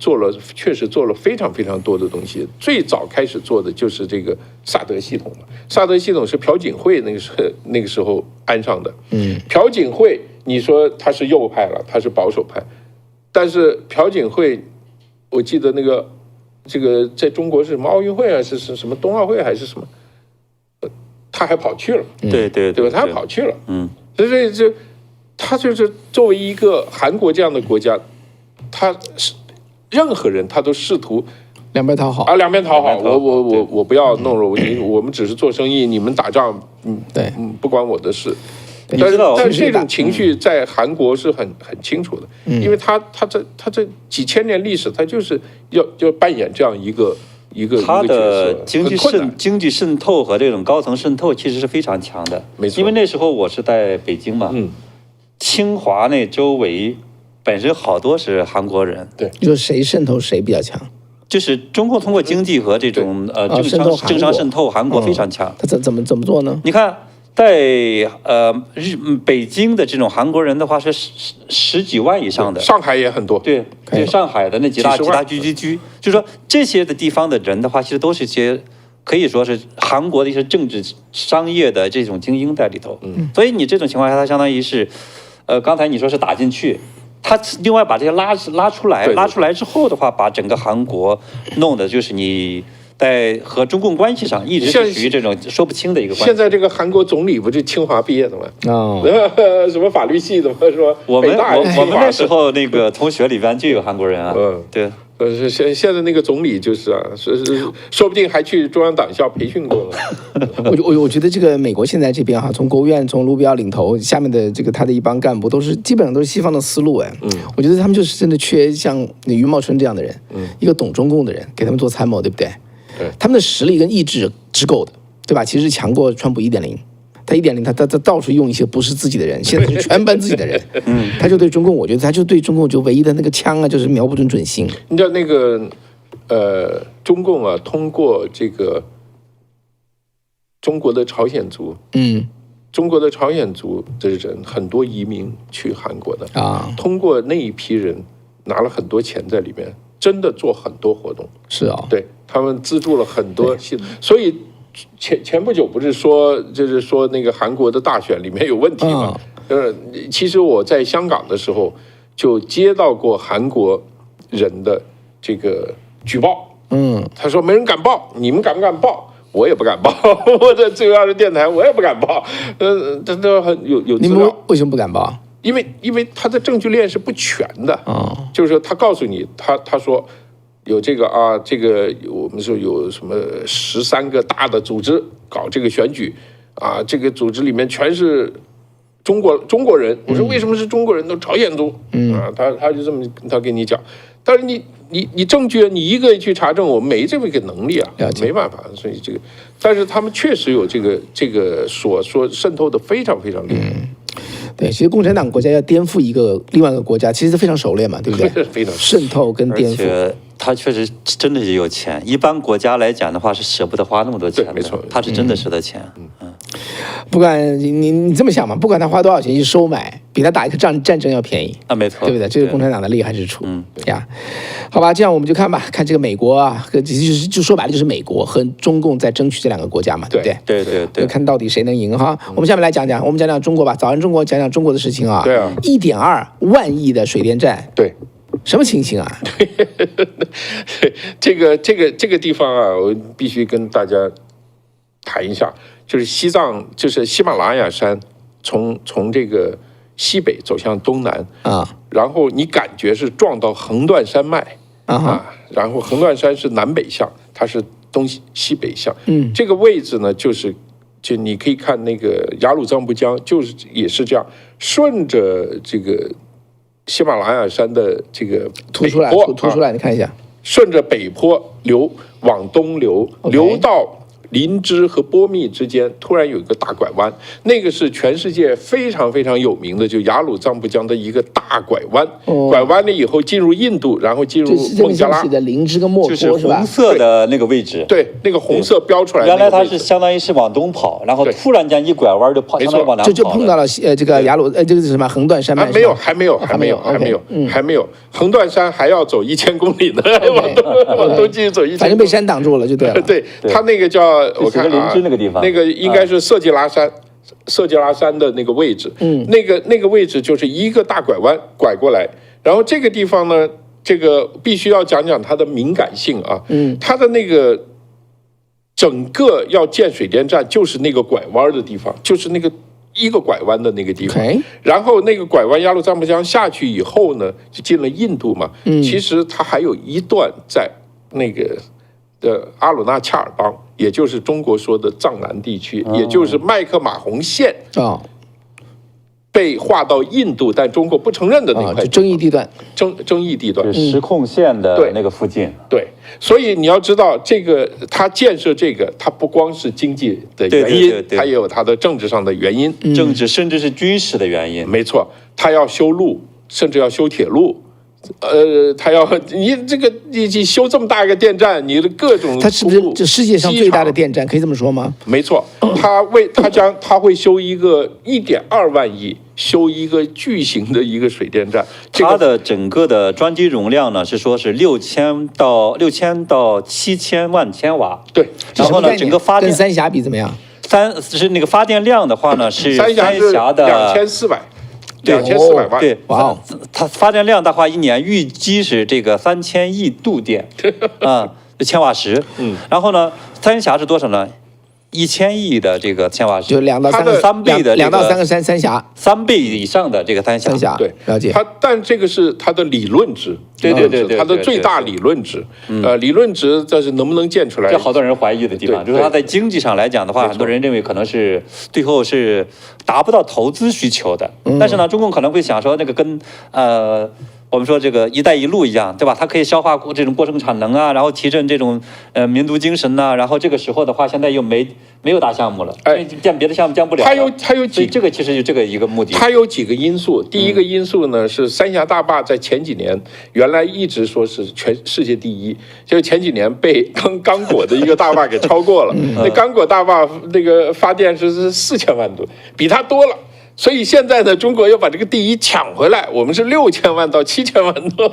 确实做了非常非常多的东西。最早开始做的就是这个萨德系统了。萨德系统是朴槿惠那个时候安上的。朴槿惠，你说他是右派了，他是保守派，但是朴槿惠，我记得这个在中国是什么奥运会啊，是什么冬奥会还是什么？他还跑去了，对吧？他还跑去了，所以他就是作为一个韩国这样的国家，他是任何人他都试图两边讨好啊，两边讨好。我不要弄了，我们只是做生意，你们打仗，对，不关我的事。但是这种情绪在韩国是很清楚的，因为他这几千年历史，他就是要扮演这样一个他的经济渗透和这种高层渗透其实是非常强的，没错。因为那时候我是在北京嘛，清华那周围本身好多是韩国人。对，你说谁渗透谁比较强？就是中共通过经济和这种政商渗透韩国非常强。他怎么做呢？你看，在北京的这种韩国人的话是十几万以上的，上海也很多。对，上海的那几大居，就是说这些的地方的人的话，其实都是一些可以说是韩国的一些政治商业的这种精英在里头。所以你这种情况下，它相当于是，刚才你说是打进去。他另外把这些拉出来，拉出来之后的话，把整个韩国弄的就是你在和中共关系上一直是属于这种说不清的一个关系。现在这个韩国总理不是清华毕业的吗？什么法律系的吗？说我们那时候那个同学里边就有韩国人啊。对。现在那个总理就是啊，说不定还去中央党校培训过了。我觉得这个美国现在这边哈，从国务院从卢比奥领头，下面的这个他的一帮干部基本上都是西方的思路哎。我觉得他们就是真的缺像余茂春这样的人，一个懂中共的人给他们做参谋，对不对？对，他们的实力跟意志是够的，对吧？其实是强过川普1.0。他1.0，他到处用一些不是自己的人，现在是全班自己的人。他就对中共，我觉得他就对中共就唯一的那个枪啊，就是瞄不准准心。你知道那个中共啊，通过这个中国的朝鲜族，中国的朝鲜族的人很多移民去韩国的啊，通过那一批人拿了很多钱在里面，真的做很多活动。是啊，对他们资助了很多，所以。前不久不是说，就是说那个韩国的大选里面有问题吗？其实我在香港的时候就接到过韩国人的这个举报。他说没人敢报，你们敢不敢报？我也不敢报，我在自由亚洲电台我也不敢报。这都很有资料。你们为什么不敢报？因为他的证据链是不全的。就是说他告诉你，他说有这个啊，这个我们说有什么13个大的组织搞这个选举啊，这个组织里面全是中国人。我说为什么是中国人？都朝鲜族啊，他就这么他跟你讲。但是你证据你一个去查证，我们没这么一个能力啊，没办法。所以这个，但是他们确实有这个所说渗透的非常非常厉害。对，其实共产党国家要颠覆另外一个国家，其实非常熟练嘛，对不对？非常渗透跟颠覆。而且他确实真的是有钱，一般国家来讲的话是舍不得花那么多钱的，没错，他是真的舍得钱。不管你这么想嘛，不管他花多少钱去收买，比他打一个战争要便宜啊，没错，对不对？这是共产党的厉害之处。呀，好吧，这样我们就看吧，看这个美国啊，就说白了就是美国和中共在争取这两个国家嘛，对不对？对，看到底谁能赢哈。我们下面来讲讲，我们讲讲中国吧，早安中国讲讲中国的事情啊。对啊，1.2万亿的水电站，对。什么情形啊？这个地方啊，我必须跟大家谈一下，就是西藏，就是喜马拉雅山从这个西北走向东南啊，然后你感觉是撞到横断山脉啊，然后横断山是南北向，它是东西北向，这个位置呢，就你可以看那个雅鲁藏布江，也是这样，顺着这个喜马拉雅山的这个凸出来，你看一下，顺着北坡往东流到林芝和波密之间，突然有一个大拐弯，那个是全世界非常非常有名的，就雅鲁藏布江的一个大拐弯。拐弯了以后进入印度，然后进入孟加拉。的林芝跟墨脱是吧？红色的那个位置。对，那个红色标出来。原来它是相当于是往东跑，然后突然间一拐弯就跑，相当于往南跑。就碰到了这个雅鲁这个是什么横断山脉？还没有，横断山还要走1000公里呢，往东继续走1000。反正被山挡住了就对了。对，它那个叫。我看林芝那个地方，那个应该是色季拉山的那个位置，那个位置就是一个大拐弯拐过来，然后这个地方呢，这个必须要讲讲它的敏感性啊，它的那个整个要建水电站就是那个拐弯的地方，就是那个一个拐弯的那个地方，然后那个拐弯雅鲁藏布江下去以后呢，就进了印度嘛，其实它还有一段在那个阿鲁纳恰尔邦，也就是中国说的藏南地区，也就是麦克马洪线被划到印度，但中国不承认的那块争议地段，争议地段，实控线的那个附近。对，所以你要知道，这个它建设这个，它不光是经济的原因，它也有它的政治上的原因，政治甚至是军事的原因。没错，它要修路，甚至要修铁路。他要你修这么大一个电站，你的各种它是不是这世界上最大的电站？可以这么说吗？没错，他会修一个1.2万亿，修一个巨型的一个水电站。它的整个的装机容量呢是说是6000到7000万千瓦。对，然后呢，整个发电跟三峡比怎么样？是那个发电量的话呢是三峡的2400万。对，哇，它发电量的话，一年预计是这个3000亿度电千瓦时。然后呢，三峡是多少呢？1000亿的这个千瓦时，就2到3倍的2到3个三峡，3倍以上的这个三峡。对，了解。但这个是它的理论值，对，它的最大理论值。理论值，但是能不能建出来？这好多人怀疑的地方，就是它在经济上来讲的话，很多人认为可能是最后是达不到投资需求的。但是呢，中共可能会想说，那个跟我们说这个“一带一路”一样，对吧？它可以消化这种过剩产能啊，然后提振这种民族精神呐。然后这个时候的话，现在又没有大项目了，建别的项目建不了。它有所以这个其实就这个一个目的。它有几个因素，第一个因素呢是三峡大坝在前几年原来一直说是全世界第一，就前几年被刚果的一个大坝给超过了。那刚果大坝那个发电是4000万吨，比它多了。所以现在呢，中国要把这个第一抢回来，我们是6000万到7000万多，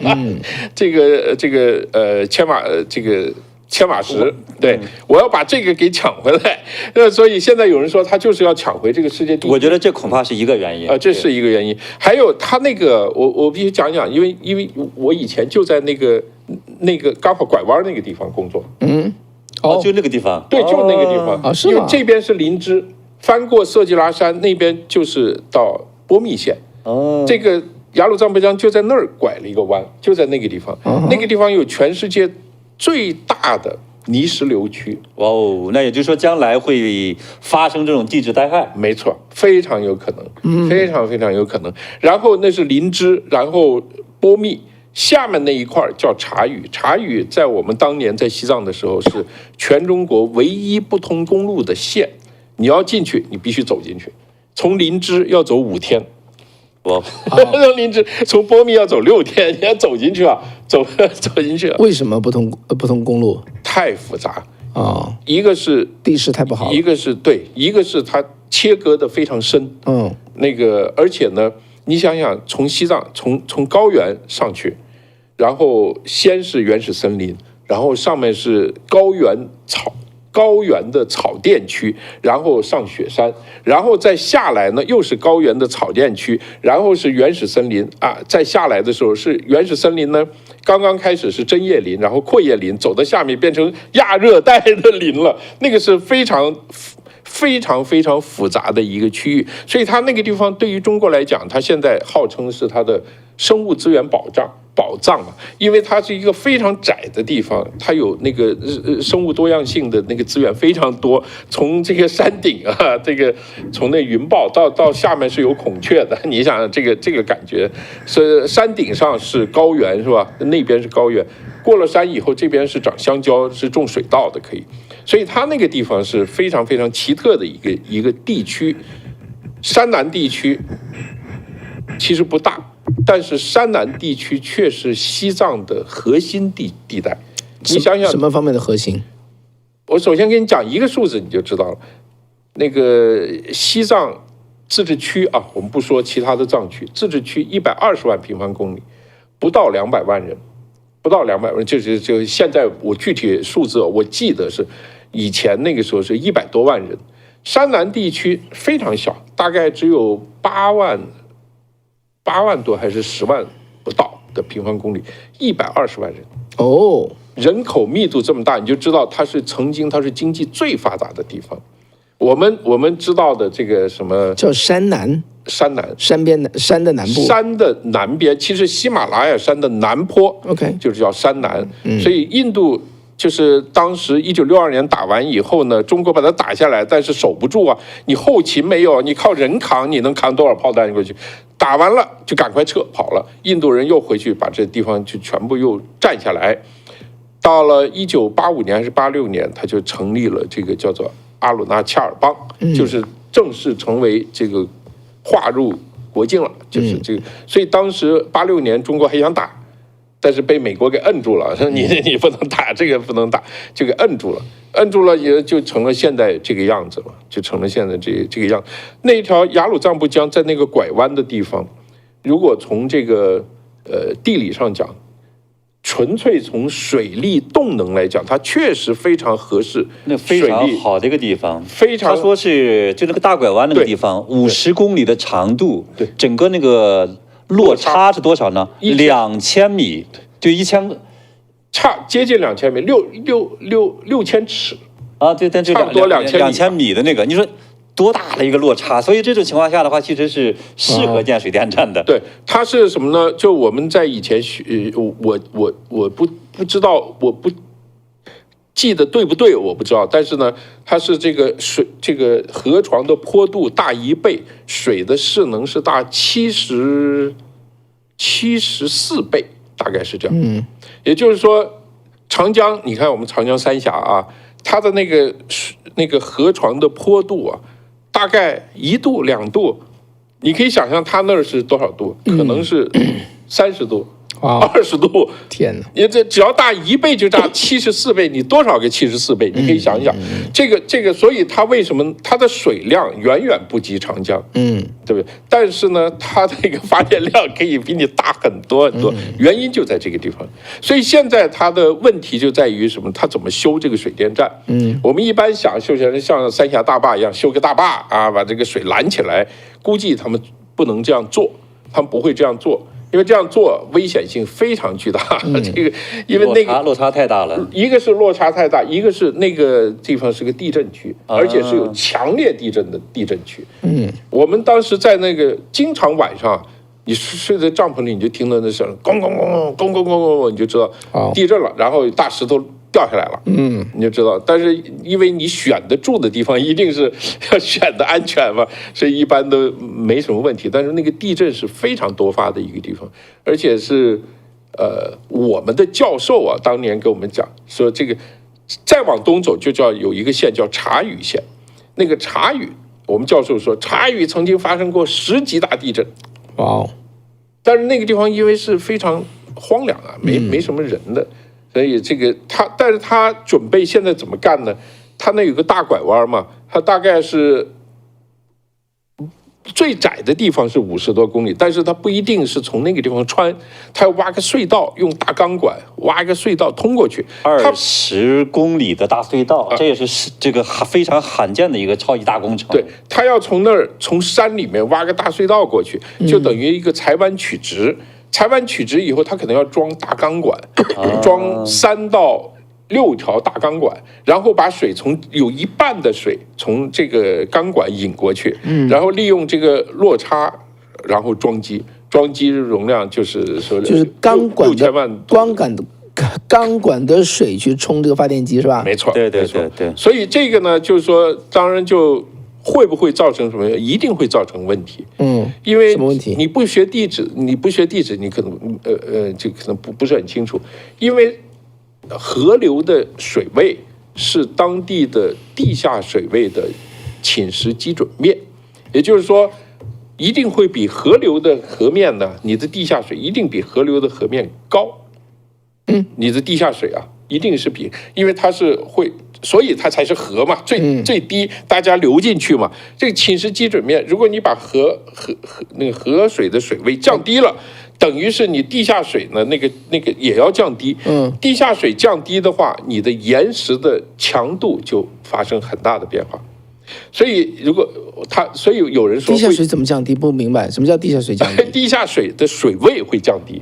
这个千瓦时，对，我要把这个给抢回来。所以现在有人说他就是要抢回这个世界第一，我觉得这恐怕是一个原因这是一个原因。还有他那个，我必须讲讲，因为我以前就在那个刚好拐弯那个地方工作，就那个地方，对，就那个地方，是吗？因为这边是林芝。翻过色季拉山那边就是到波密县，这个雅鲁藏布江就在那儿拐了一个弯，就在那个地方，那个地方有全世界最大的泥石流区。哦，那也就是说将来会发生这种地质灾害？没错，非常有可能，非常非常有可能。然后那是林芝，然后波密。下面那一块叫察隅，察隅在我们当年在西藏的时候是全中国唯一不通公路的县，你要进去，你必须走进去，从林芝要走5天，从林芝从波密要走6天，你要走进去啊，走进去。为什么不通公路？太复杂啊，一个是地势太不好，一个是它切割的非常深，那个而且呢，你想想从西藏从高原上去。然后先是原始森林，然后上面是高原的草甸区，然后上雪山，然后再下来呢又是高原的草甸区，然后是原始森林啊，再下来的时候是原始森林呢，刚刚开始是针叶林，然后阔叶林，走到下面变成亚热带的林了，那个是非常复杂的一个区域，所以它那个地方对于中国来讲，它现在号称是它的生物资源宝藏嘛，因为它是一个非常窄的地方，它有那个生物多样性的那个资源非常多，从这个山顶啊，这个从那云豹到下面是有孔雀的，你想这个感觉是山顶上是高原是吧？那边是高原，过了山以后，这边是长香蕉，是种水稻的可以，所以它那个地方是非常非常奇特的一个地区，山南地区其实不大。但是山南地区却是西藏的核心地带，你想想什么方面的核心？我首先给你讲一个数字，你就知道了。那个西藏自治区啊，我们不说其他的藏区，自治区120万平方公里，不到200万人，就现在我具体数字我记得是以前那个时候是100多万人。山南地区非常小，大概只有8万多还是10万不到的平方公里，120万人哦，人口密度这么大，你就知道它是经济最发达的地方。我们知道的这个什么叫山南山的南部，山的南边，其实喜马拉雅山的南坡 ，OK， 就是叫山南，所以印度。就是当时1962年打完以后呢，中国把它打下来，但是守不住啊！你后勤没有，你靠人扛，你能扛多少炮弹过去？打完了就赶快撤跑了，印度人又回去把这地方就全部又占下来。到了1985年还是86年，他就成立了这个叫做阿鲁纳恰尔邦，就是正式成为这个划入国境了，就是这个。所以当时86年中国还想打。但是被美国给摁住了，说你不能打，这个不能打，就给摁住了，也就成了现在这个样子了，就成了现在这个样子。那条雅鲁藏布江在那个拐弯的地方，如果从这个地理上讲，纯粹从水力动能来讲，它确实非常合适，那非常好的一个地方。非常，他说是就那个大拐弯那个地方，50公里的长度，对，整个那个。落差是多少呢？2000米，就1000，接近2000米，6000尺啊，对，但就差不多2000米的那个，你说多大的一个落差？所以这种情况下的话，其实是适合建水电站的。对，它是什么呢？就我们在以前我不知道，我不记得对不对，我不知道。但是呢，它是这个河床的坡度大1倍，水的势能是大74倍，大概是这样。也就是说，长江，你看我们长江三峡啊，它的那个河床的坡度啊，大概1度2度，你可以想象它那儿是多少度？可能是30度。20度，天哪！你这只要大1倍就大74倍，你多少个74倍？你可以想想，这个，所以它为什么它的水量远远不及长江，对不对？但是呢，它这个发电量可以比你大很多很多，原因就在这个地方。所以现在它的问题就在于什么？它怎么修这个水电站？我们一般想修成像三峡大坝一样修个大坝啊，把这个水拦起来，估计他们不能这样做，他们不会这样做。因为这样做危险性非常巨大，这个因为那个落差太大了。一个是落差太大，一个是那个地方是个地震区，而且是有强烈地震的地震区。我们当时在那个经常晚上你睡在帐篷里，你就听到那声咣咣咣咣咣咣咣咣，你就知道地震了，然后大石头掉下来了，你就知道。但是因为你选的住的地方一定是要选的安全嘛，所以一般都没什么问题。但是那个地震是非常多发的一个地方，而且是我们的教授啊，当年给我们讲说，这个再往东走就叫有一个县叫察隅县，那个察隅，我们教授说察隅曾经发生过10级大地震。哇！但是那个地方因为是非常荒凉啊，没什么人的，所以这个但是他准备现在怎么干呢？他那有个大拐弯嘛，他大概是最窄的地方是50多公里，但是他不一定是从那个地方穿，他要挖个隧道，用大钢管挖一个隧道通过去。20公里的大隧道，这也是这个非常罕见的一个超级大工程。对，他要从山里面挖个大隧道过去，就等于一个裁弯曲直。裁弯曲直以后，他可能要装大钢管，装3到6条大钢管，然后把水有一半的水从这个钢管引过去，然后利用这个落差，然后装机容量就是说钢管6000万钢管的水去冲这个发电机是吧？没错，对。所以这个呢，就是说，当然就会不会造成什么？一定会造成问题。因为什么问题？你不学地质，你可能就可能不是很清楚，因为河流的水位是当地的地下水位的侵蚀基准面，也就是说，一定会比河流的河面呢，你的地下水一定比河流的河面高。你的地下水啊，一定是因为它是会，所以它才是河嘛，最低大家流进去嘛。这个侵蚀基准面，如果你把那个河水的水位降低了，等于是你地下水呢那个也要降低。地下水降低的话，你的岩石的强度就发生很大的变化。所以所以有人说地下水怎么降低？不明白什么叫地下水降低？地下水的水位会降低。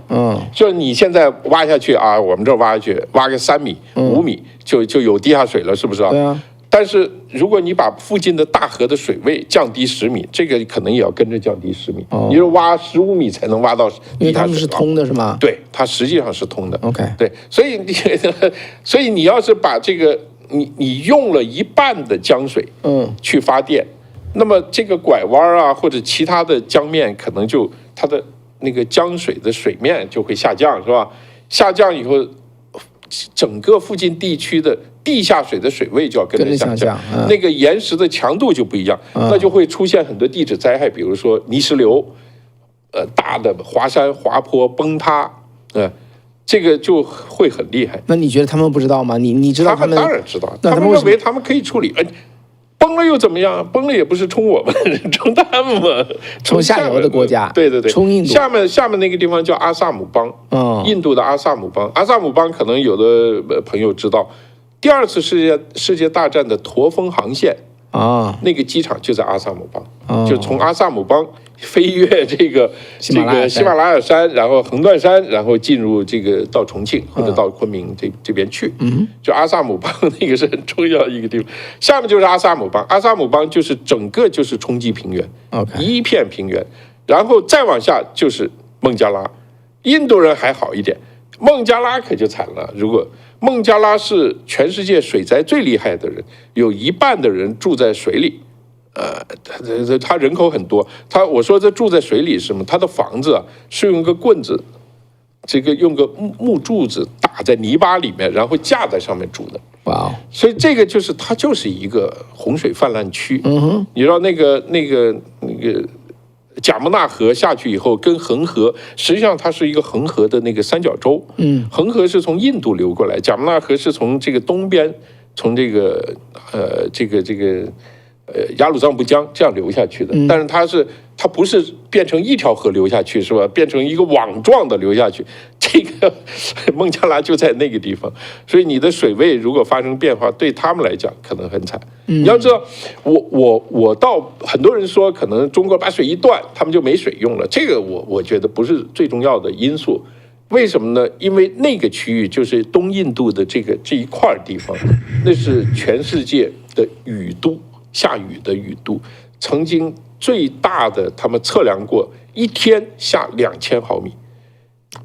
就是你现在挖下去啊，我们这挖下去挖个3米、5米就有地下水了，是不是啊？对啊。但是如果你把附近的大河的水位降低10米，这个可能也要跟着降低10米。你说挖15米才能挖到地下水，因为它们是通的，是吗？对，它实际上是通的。OK。对，所以你要是把这个你用了一半的江水，去发电，那么这个拐弯啊或者其他的江面可能就它的那个江水的水面就会下降，是吧？下降以后，整个附近地区的地下水的水位就要跟着下降，那个岩石的强度就不一样，那就会出现很多地质灾害，比如说泥石流，大的华山滑坡崩塌，这个就会很厉害。那你觉得他们不知道吗？你知道他们当然知道，他们认为他们可以处理。崩了又怎么样？崩了也不是冲我们，冲他们嘛，冲下游的国家。对，冲印度。下面那个地方叫阿萨姆邦，印度的阿萨姆邦。阿萨姆邦可能有的朋友知道，第2次世界大战的驼峰航线那个机场就在阿萨姆邦，就从阿萨姆邦飞越这个喜马拉雅山，然后横断山，然后进入这个到重庆或者到昆明这边去。就阿萨姆邦那个是很重要的一个地方。下面就是阿萨姆邦，阿萨姆邦就是整个就是冲积平原，一片平原，然后再往下就是孟加拉。印度人还好一点，孟加拉可就惨了。如果孟加拉是全世界水灾最厉害的人，有一半的人住在水里。他人口很多，我说这住在水里是什么？他的房子是用个棍子，这个用个木柱子打在泥巴里面，然后架在上面住的。哇！所以这个它就是一个洪水泛滥区。你知道那个贾木纳河下去以后，跟恒河实际上它是一个恒河的那个三角洲。恒河是从印度流过来，贾木纳河是从这个东边，从这个雅鲁藏布江这样流下去的，但是它不是变成一条河流下去，是吧？变成一个网状的流下去。这个孟加拉就在那个地方，所以你的水位如果发生变化，对他们来讲可能很惨。你要知道，我到很多人说，可能中国把水一断，他们就没水用了。这个我觉得不是最重要的因素。为什么呢？因为那个区域就是东印度的这一块地方，那是全世界的雨都。下雨的雨都，曾经最大的他们测量过，一天下2000毫米。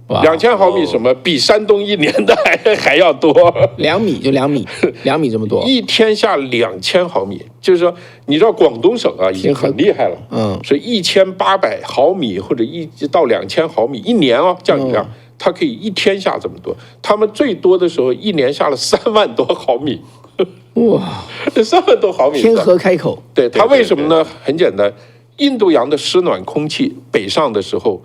2000毫米什么？比山东1年的还要多。2米就2米，2米这么多。一天下2000毫米，就是说，你知道广东省啊已经很厉害了，是1800毫米或者一直到2000毫米一年哦，降雨量，它可以一天下这么多。他们最多的时候一年下了3万多毫米。哇，3万多毫米！天河开口。对，它为什么呢？很简单，印度洋的湿暖空气北上的时候。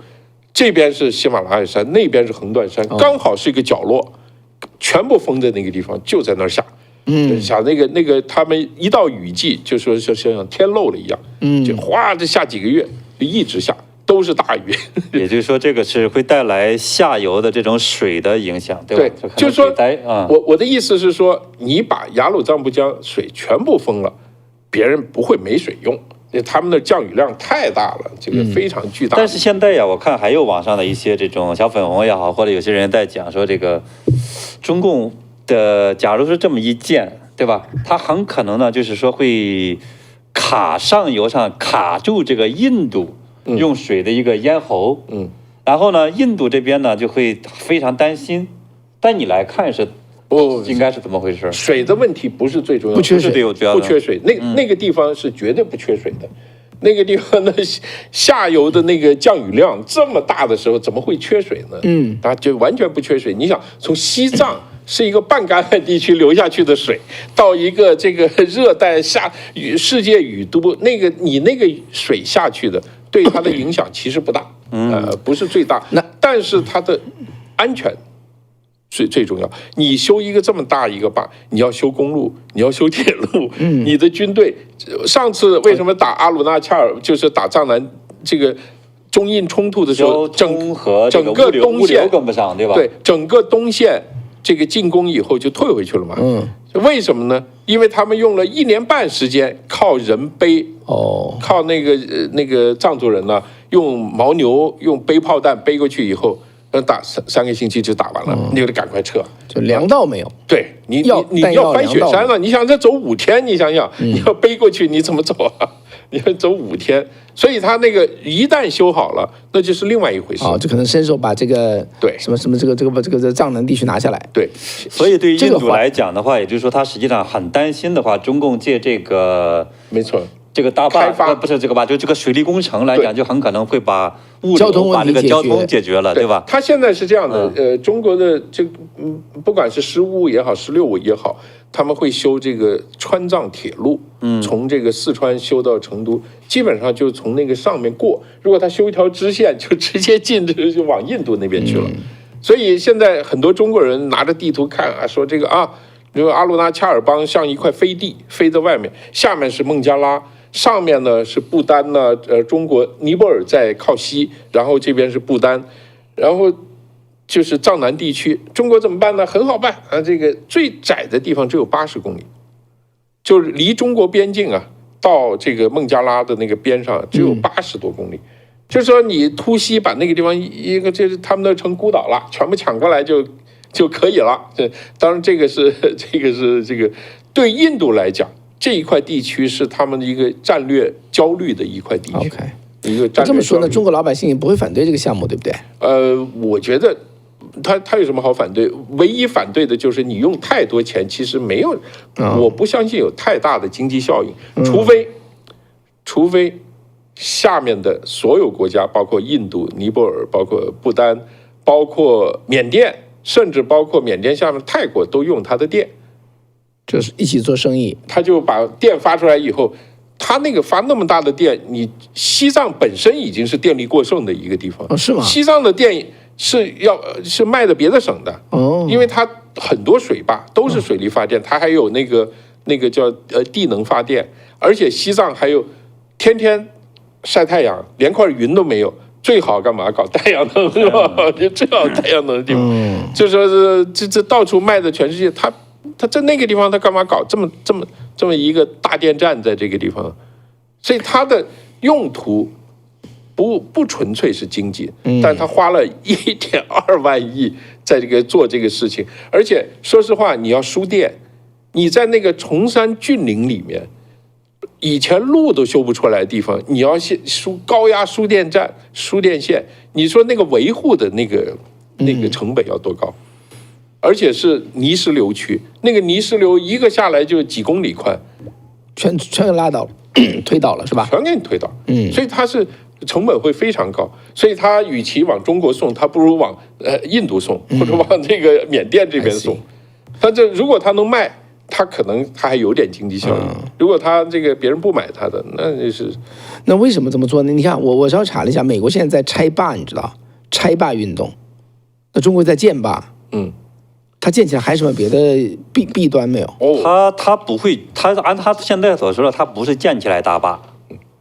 这边是喜马拉雅山，那边是横断山，刚好是一个角落，全部封在那个地方，就在那儿下。下那个，他们一到雨季，就说像天漏了一样，就哗，这下几个月就一直下，都是大雨。也就是说，这个是会带来下游的这种水的影响，对吧？对，就是说，我的意思是说，你把雅鲁藏布江水全部封了，别人不会没水用。他们的降雨量太大了，这个非常巨大。但是现在呀，我看还有网上的一些这种小粉红也好，或者有些人在讲说，这个中共的假如是这么一建，对吧？它很可能呢，就是说会上游上卡住这个印度用水的一个咽喉，然后呢，印度这边呢就会非常担心。但你来看是。应该是怎么回事？水的问题不是最重要的，不缺水，不缺水。那个地方是绝对不缺水的。那个地方呢，下游的那个降雨量这么大的时候，怎么会缺水呢？就完全不缺水。你想，从西藏是一个半干旱地区流下去的水，到一个这个热带世界雨都，你那个水下去的，对它的影响其实不大，不是最大。但是它的安全。最重要，你修一个这么大一个坝，你要修公路，你要修铁路，你的军队，上次为什么打阿鲁纳恰尔，就是打藏南这个中印冲突的时候，整个东线跟不上，对吧？对，整个东线这个进攻以后就退回去了嘛。为什么呢？因为他们用了1年半时间，靠人背，靠那个藏族人呢，用牦牛用背炮弹背过去以后。打3个星期就打完了，你就得赶快撤，就粮道没有。对，你要翻雪山了，你想再走5天，你想想，你要背过去，你怎么走啊？你要走5天，所以他那个一旦修好了，那就是另外一回事。就可能伸手把这个对什么这个藏南地区拿下来。对，所以对于印度来讲的话，也就是说，他实际上很担心的话，中共借这个没错。这个大坝不是这个坝，就这个水利工程来讲，就很可能会把物流把这个交通解决了，对吧？他现在是这样的，中国的不管是15也好，16也好，他们会修这个川藏铁路，从这个四川修到成都，基本上就从那个上面过。如果他修一条支线，就直接就往印度那边去了。所以现在很多中国人拿着地图看啊，说这个比如阿鲁纳恰尔邦像一块飞地，飞在外面，下面是孟加拉。上面呢是不丹呢，中国尼泊尔在靠西，然后这边是不丹，然后就是藏南地区。中国怎么办呢？很好办啊，这个最窄的地方只有80公里，就是离中国边境到这个孟加拉的那个边上只有80多公里。就是说你突袭把那个地方就是他们那成孤岛了，全部抢过来就可以了。当然这个是对印度来讲。这一块地区是他们的一个战略焦虑的一块地区。一个战略。这么说呢，中国老百姓也不会反对这个项目，对不对？我觉得他有什么好反对？唯一反对的就是你用太多钱，其实没有，我不相信有太大的经济效应，除非下面的所有国家，包括印度、尼泊尔、包括不丹、包括缅甸，甚至包括缅甸下面泰国都用它的电。就是一起做生意，他就把电发出来以后，他那个发那么大的电，你西藏本身已经是电力过剩的一个地方，是吗？西藏的电是卖的别的省的，因为它很多水坝都是水力发电，它还有那个叫地能发电，而且西藏还有天天晒太阳，连块云都没有。最好干嘛搞太阳能是吧？就最好太阳能的地方，就说是这到处卖的全世界，他在那个地方，他干嘛搞这么一个大电站在这个地方？所以它的用途不纯粹是经济，但他花了1.2万亿在做这个事情，而且说实话，你要输电，你在那个崇山峻岭里面以前路都修不出来的地方，你要输高压输电站、输电线，你说那个维护的那个成本要多高？而且是泥石流区，那个泥石流一个下来就几公里宽，全给拉倒了，推倒了是吧？全给你推倒。所以它是成本会非常高，所以它与其往中国送，它不如往印度送，或者往这个缅甸这边送。它如果它能卖，它可能它还有点经济效益。如果它这个别人不买它的，那就是。那为什么这么做呢？你看我稍微查了一下，美国现在在拆坝，你知道拆坝运动，那中国在建坝。它建起来还有什么别的弊端没有？它不会，它按它现在所说的，它不是建起来大坝，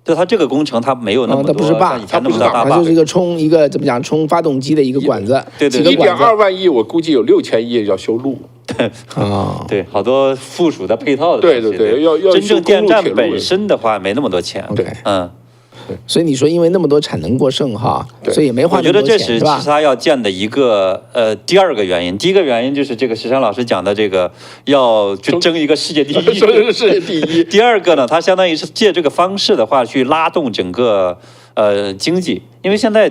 就它这个工程它没有那么多，它不是坝，以前那么大大坝，它就是一个怎么讲，冲发动机的一个管子，对1.2万亿，我估计有6000亿要修路。对，好多附属的配套的。对，要真正电站本身的话没那么多钱。对，所以你说因为那么多产能过剩哈，所以也没花那么多钱，我觉得这是其他要建的一个第二个原因。第一个原因就是这个石山老师讲的这个要去争一个世界第一，世界第一。第二个呢，它相当于是借这个方式的话去拉动整个经济，因为现在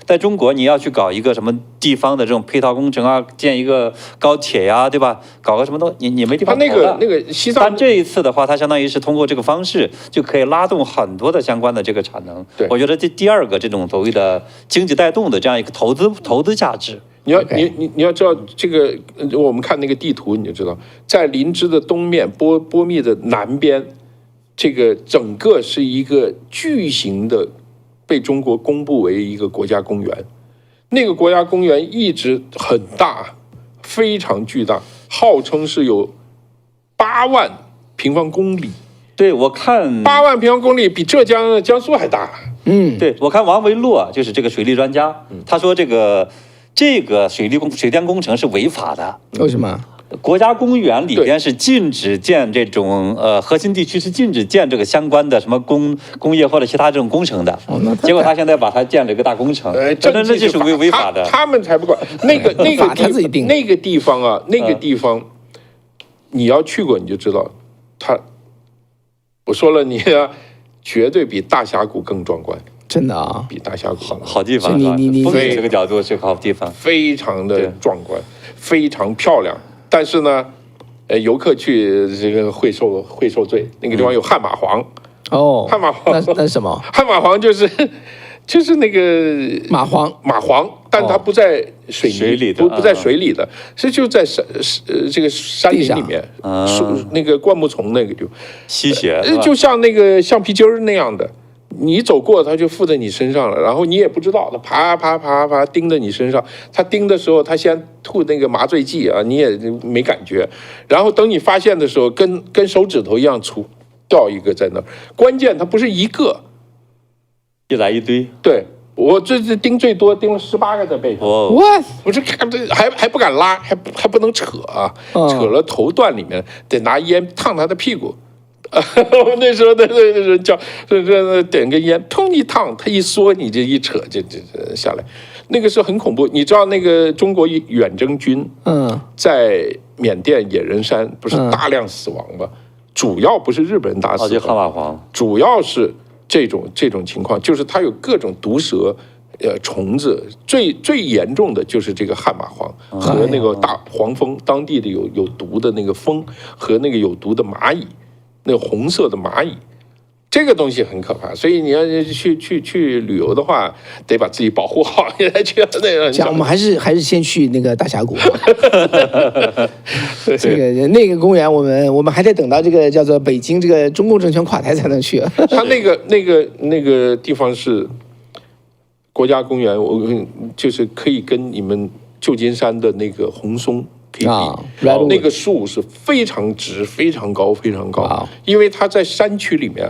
在中国你要去搞一个什么地方的这种配套工程啊，建一个高铁呀，对吧？搞个什么东西，你没地方搞了。那个西藏，但这一次的话，它相当于是通过这个方式就可以拉动很多的相关的这个产能。对，我觉得这第二个这种所谓的经济带动的这样一个投资价值。你要知道这个，我们看那个地图你就知道，在林芝的东面，波密的南边，这个整个是一个巨型的。被中国公布为一个国家公园，那个国家公园一直很大，非常巨大，号称是有8万平方公里。对，我看8万平方公里比浙江、江苏还大。对，我看王维洛就是这个水利专家，他说这个水电工程是违法的。为什么？国家公园里边是禁止建这种核心地区是禁止建这个相关的什么工业或者其他这种工程的。结果他现在把它建了一个大工程，这就是违法的。他们才不管那个地方啊，那个地方，你要去过你就知道，我说了你绝对比大峡谷更壮观。真的啊，比大峡谷好地方。你风水这个角度是个好地方，非常的壮观，非常漂亮。但是呢，游客去这个会受罪。那个地方有悍马黄。悍马黄那是什么？悍马黄就是那个蚂蟥，但它不在水里的，不在水里的，就在这个山林里面，那个灌木丛那个地方吸血，就像那个橡皮筋儿那样的。你走过，它就附在你身上了，然后你也不知道，它爬叮在你身上。它叮的时候，它先吐那个麻醉剂啊，你也没感觉。然后等你发现的时候，跟手指头一样粗，掉一个在那儿。关键它不是一个，一来一堆。对，我这次叮最多叮了18个在背上。我这还不敢拉，还不能扯啊，扯了头断里面，得拿烟烫他的屁股。那时候叫点根烟，砰一烫，他一缩，你这一扯就下来，那个是很恐怖。你知道那个中国远征军在缅甸野人山不是大量死亡吗？主要不是日本人打死的，悍马黄，主要是这种情况，就是它有各种毒蛇。虫子最严重的就是这个悍马黄和那个大黄蜂，当地的有毒的那个蜂和那个有毒的蚂蚁。那个红色的蚂蚁，这个东西很可怕，所以你要去旅游的话，得把自己保护好，你才去那个。讲我们还是先去那个大峡谷。这个那个公园，我们还得等到这个叫做北京这个中共政权垮台才能去。它那个地方是国家公园，我就是可以跟你们旧金山的那个红松。那个树是非常直、非常高、非常高，因为它在山区里面，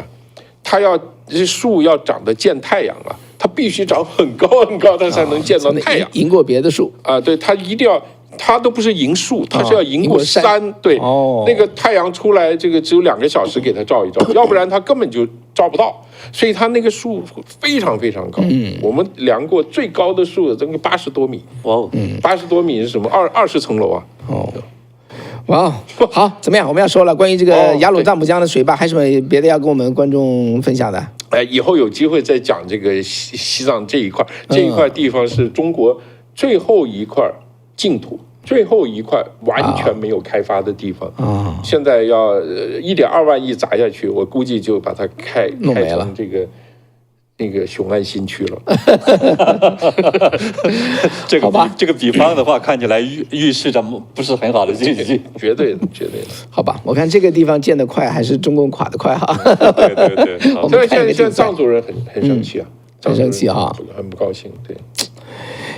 这树要长得见太阳啊，它必须长很高很高，它才能见到太阳，迎过别的树啊。对，它一定要，它都不是迎树，它是要迎过山。对，那个太阳出来，这个只有2个小时给它照一照，要不然它根本就照不到。所以它那个树非常非常高，我们量过最高的树，这个80多米。80多米是什么？20层楼啊！哇，好，怎么样？我们要说了，关于这个雅鲁藏布江的水坝，还有什么别的要跟我们观众分享的？以后有机会再讲这个西藏这一块，这一块地方是中国最后一块净土，最后一块完全没有开发的地方。现在要1.2万亿砸下去，我估计就把它开成那个雄安新区了。这个比方的话，看起来预示着不是很好的结局。绝对的。好吧，我看这个地方建得快，还是中共垮得快哈。对。我们看现在藏族人很生气啊，很生气哈，很不高兴。对。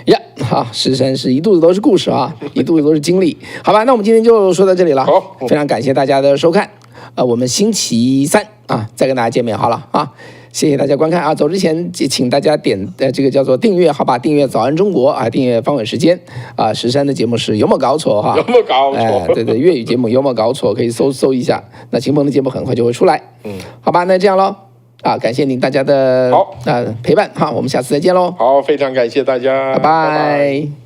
呀，好，石山是一肚子都是故事啊，一肚子都是经历。好吧，那我们今天就说到这里了。好，非常感谢大家的收看。我们星期三啊再跟大家见面好了啊。谢谢大家观看啊！走之前请大家点这个叫做订阅，好吧？订阅早安中国啊，订阅方伟时间啊。石山的节目是有没有搞错哈？有没有搞错？对，粤语节目有没有搞错？可以搜一下。那秦鹏的节目很快就会出来。好吧，那这样喽啊，感谢您大家的陪伴哈，我们下次再见喽。好，非常感谢大家，拜拜。